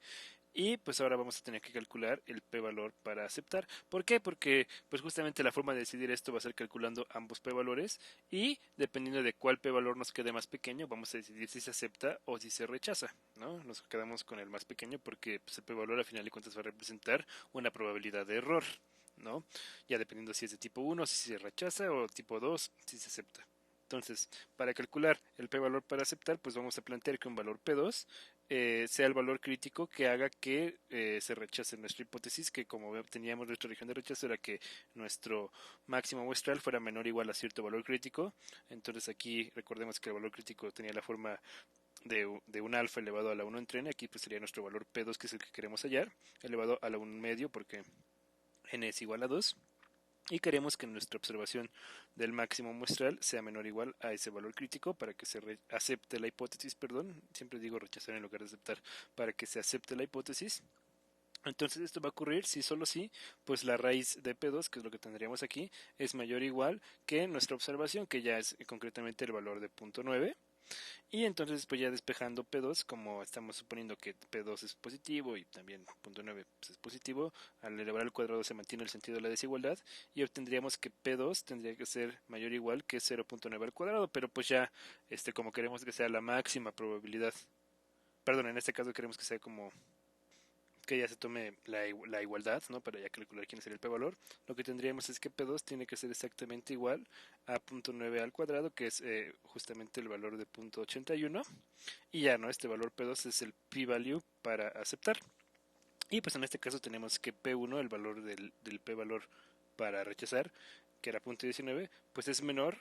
y pues ahora vamos a tener que calcular el p-valor para aceptar. ¿Por qué? Porque pues justamente la forma de decidir esto va a ser calculando ambos p-valores, y dependiendo de cuál p-valor nos quede más pequeño, vamos a decidir si se acepta o si se rechaza, ¿no? Nos quedamos con el más pequeño porque pues, el p-valor al final de cuentas va a representar una probabilidad de error, ¿no? Ya dependiendo si es de tipo 1, si se rechaza, o tipo 2, si se acepta. Entonces, para calcular el p-valor para aceptar, pues vamos a plantear que un valor p2 sea el valor crítico que haga que se rechace nuestra hipótesis, que como teníamos nuestra región de rechazo era que nuestro máximo muestral fuera menor o igual a cierto valor crítico. Entonces aquí recordemos que el valor crítico tenía la forma de un alfa elevado a la 1 entre n. Aquí pues sería nuestro valor p2, que es el que queremos hallar, elevado a la 1 medio, porque n es igual a 2, y queremos que nuestra observación del máximo muestral sea menor o igual a ese valor crítico para que se acepte la hipótesis, perdón, siempre digo rechazar en lugar de aceptar, para que se acepte la hipótesis. Entonces esto va a ocurrir si solo si pues la raíz de P2, que es lo que tendríamos aquí, es mayor o igual que nuestra observación, que ya es concretamente el valor de 0.9. Y entonces pues ya despejando P2, como estamos suponiendo que P2 es positivo y también 0.9 pues, es positivo, al elevar al cuadrado se mantiene el sentido de la desigualdad, y obtendríamos que P2 tendría que ser mayor o igual que 0.9 al cuadrado, pero pues ya como queremos que sea la máxima probabilidad, perdón, en este caso queremos que sea como que ya se tome la igualdad, ¿no? Para ya calcular quién sería el p-valor, lo que tendríamos es que P2 tiene que ser exactamente igual a 0.9 al cuadrado, que es justamente el valor de 0.81, y ya, ¿no? Este valor P2 es el p-value para aceptar. Y pues en este caso tenemos que P1, el valor del p-valor para rechazar, que era punto 19, pues es menor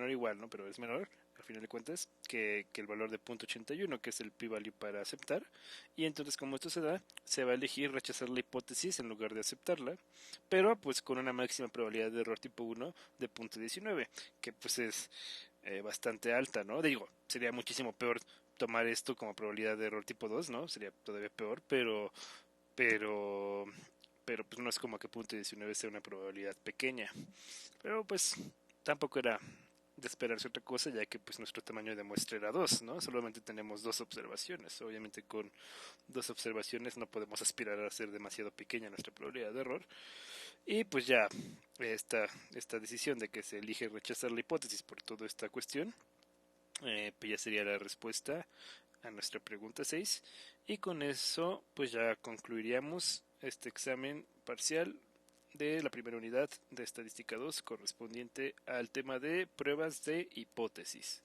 igual, ¿no? Pero es menor, al final de cuentas, que el valor de punto 81, que es el p-value para aceptar. Y entonces, como esto se da, se va a elegir rechazar la hipótesis en lugar de aceptarla, pero pues con una máxima probabilidad de error tipo 1 de punto 19, que pues es bastante alta, ¿no? Digo, sería muchísimo peor tomar esto como probabilidad de error tipo 2, ¿no? Sería todavía peor, pero, pero pues no es como que punto 19 sea una probabilidad pequeña. Pero pues tampoco era de esperarse otra cosa, ya que pues nuestro tamaño de muestra era 2, ¿no? Solamente tenemos dos observaciones. Obviamente con dos observaciones no podemos aspirar a ser demasiado pequeña nuestra probabilidad de error. Y pues ya esta decisión de que se elige rechazar la hipótesis por toda esta cuestión, pues ya sería la respuesta a nuestra pregunta 6. Y con eso pues ya concluiríamos este examen parcial de la primera unidad de estadística 2 correspondiente al tema de pruebas de hipótesis.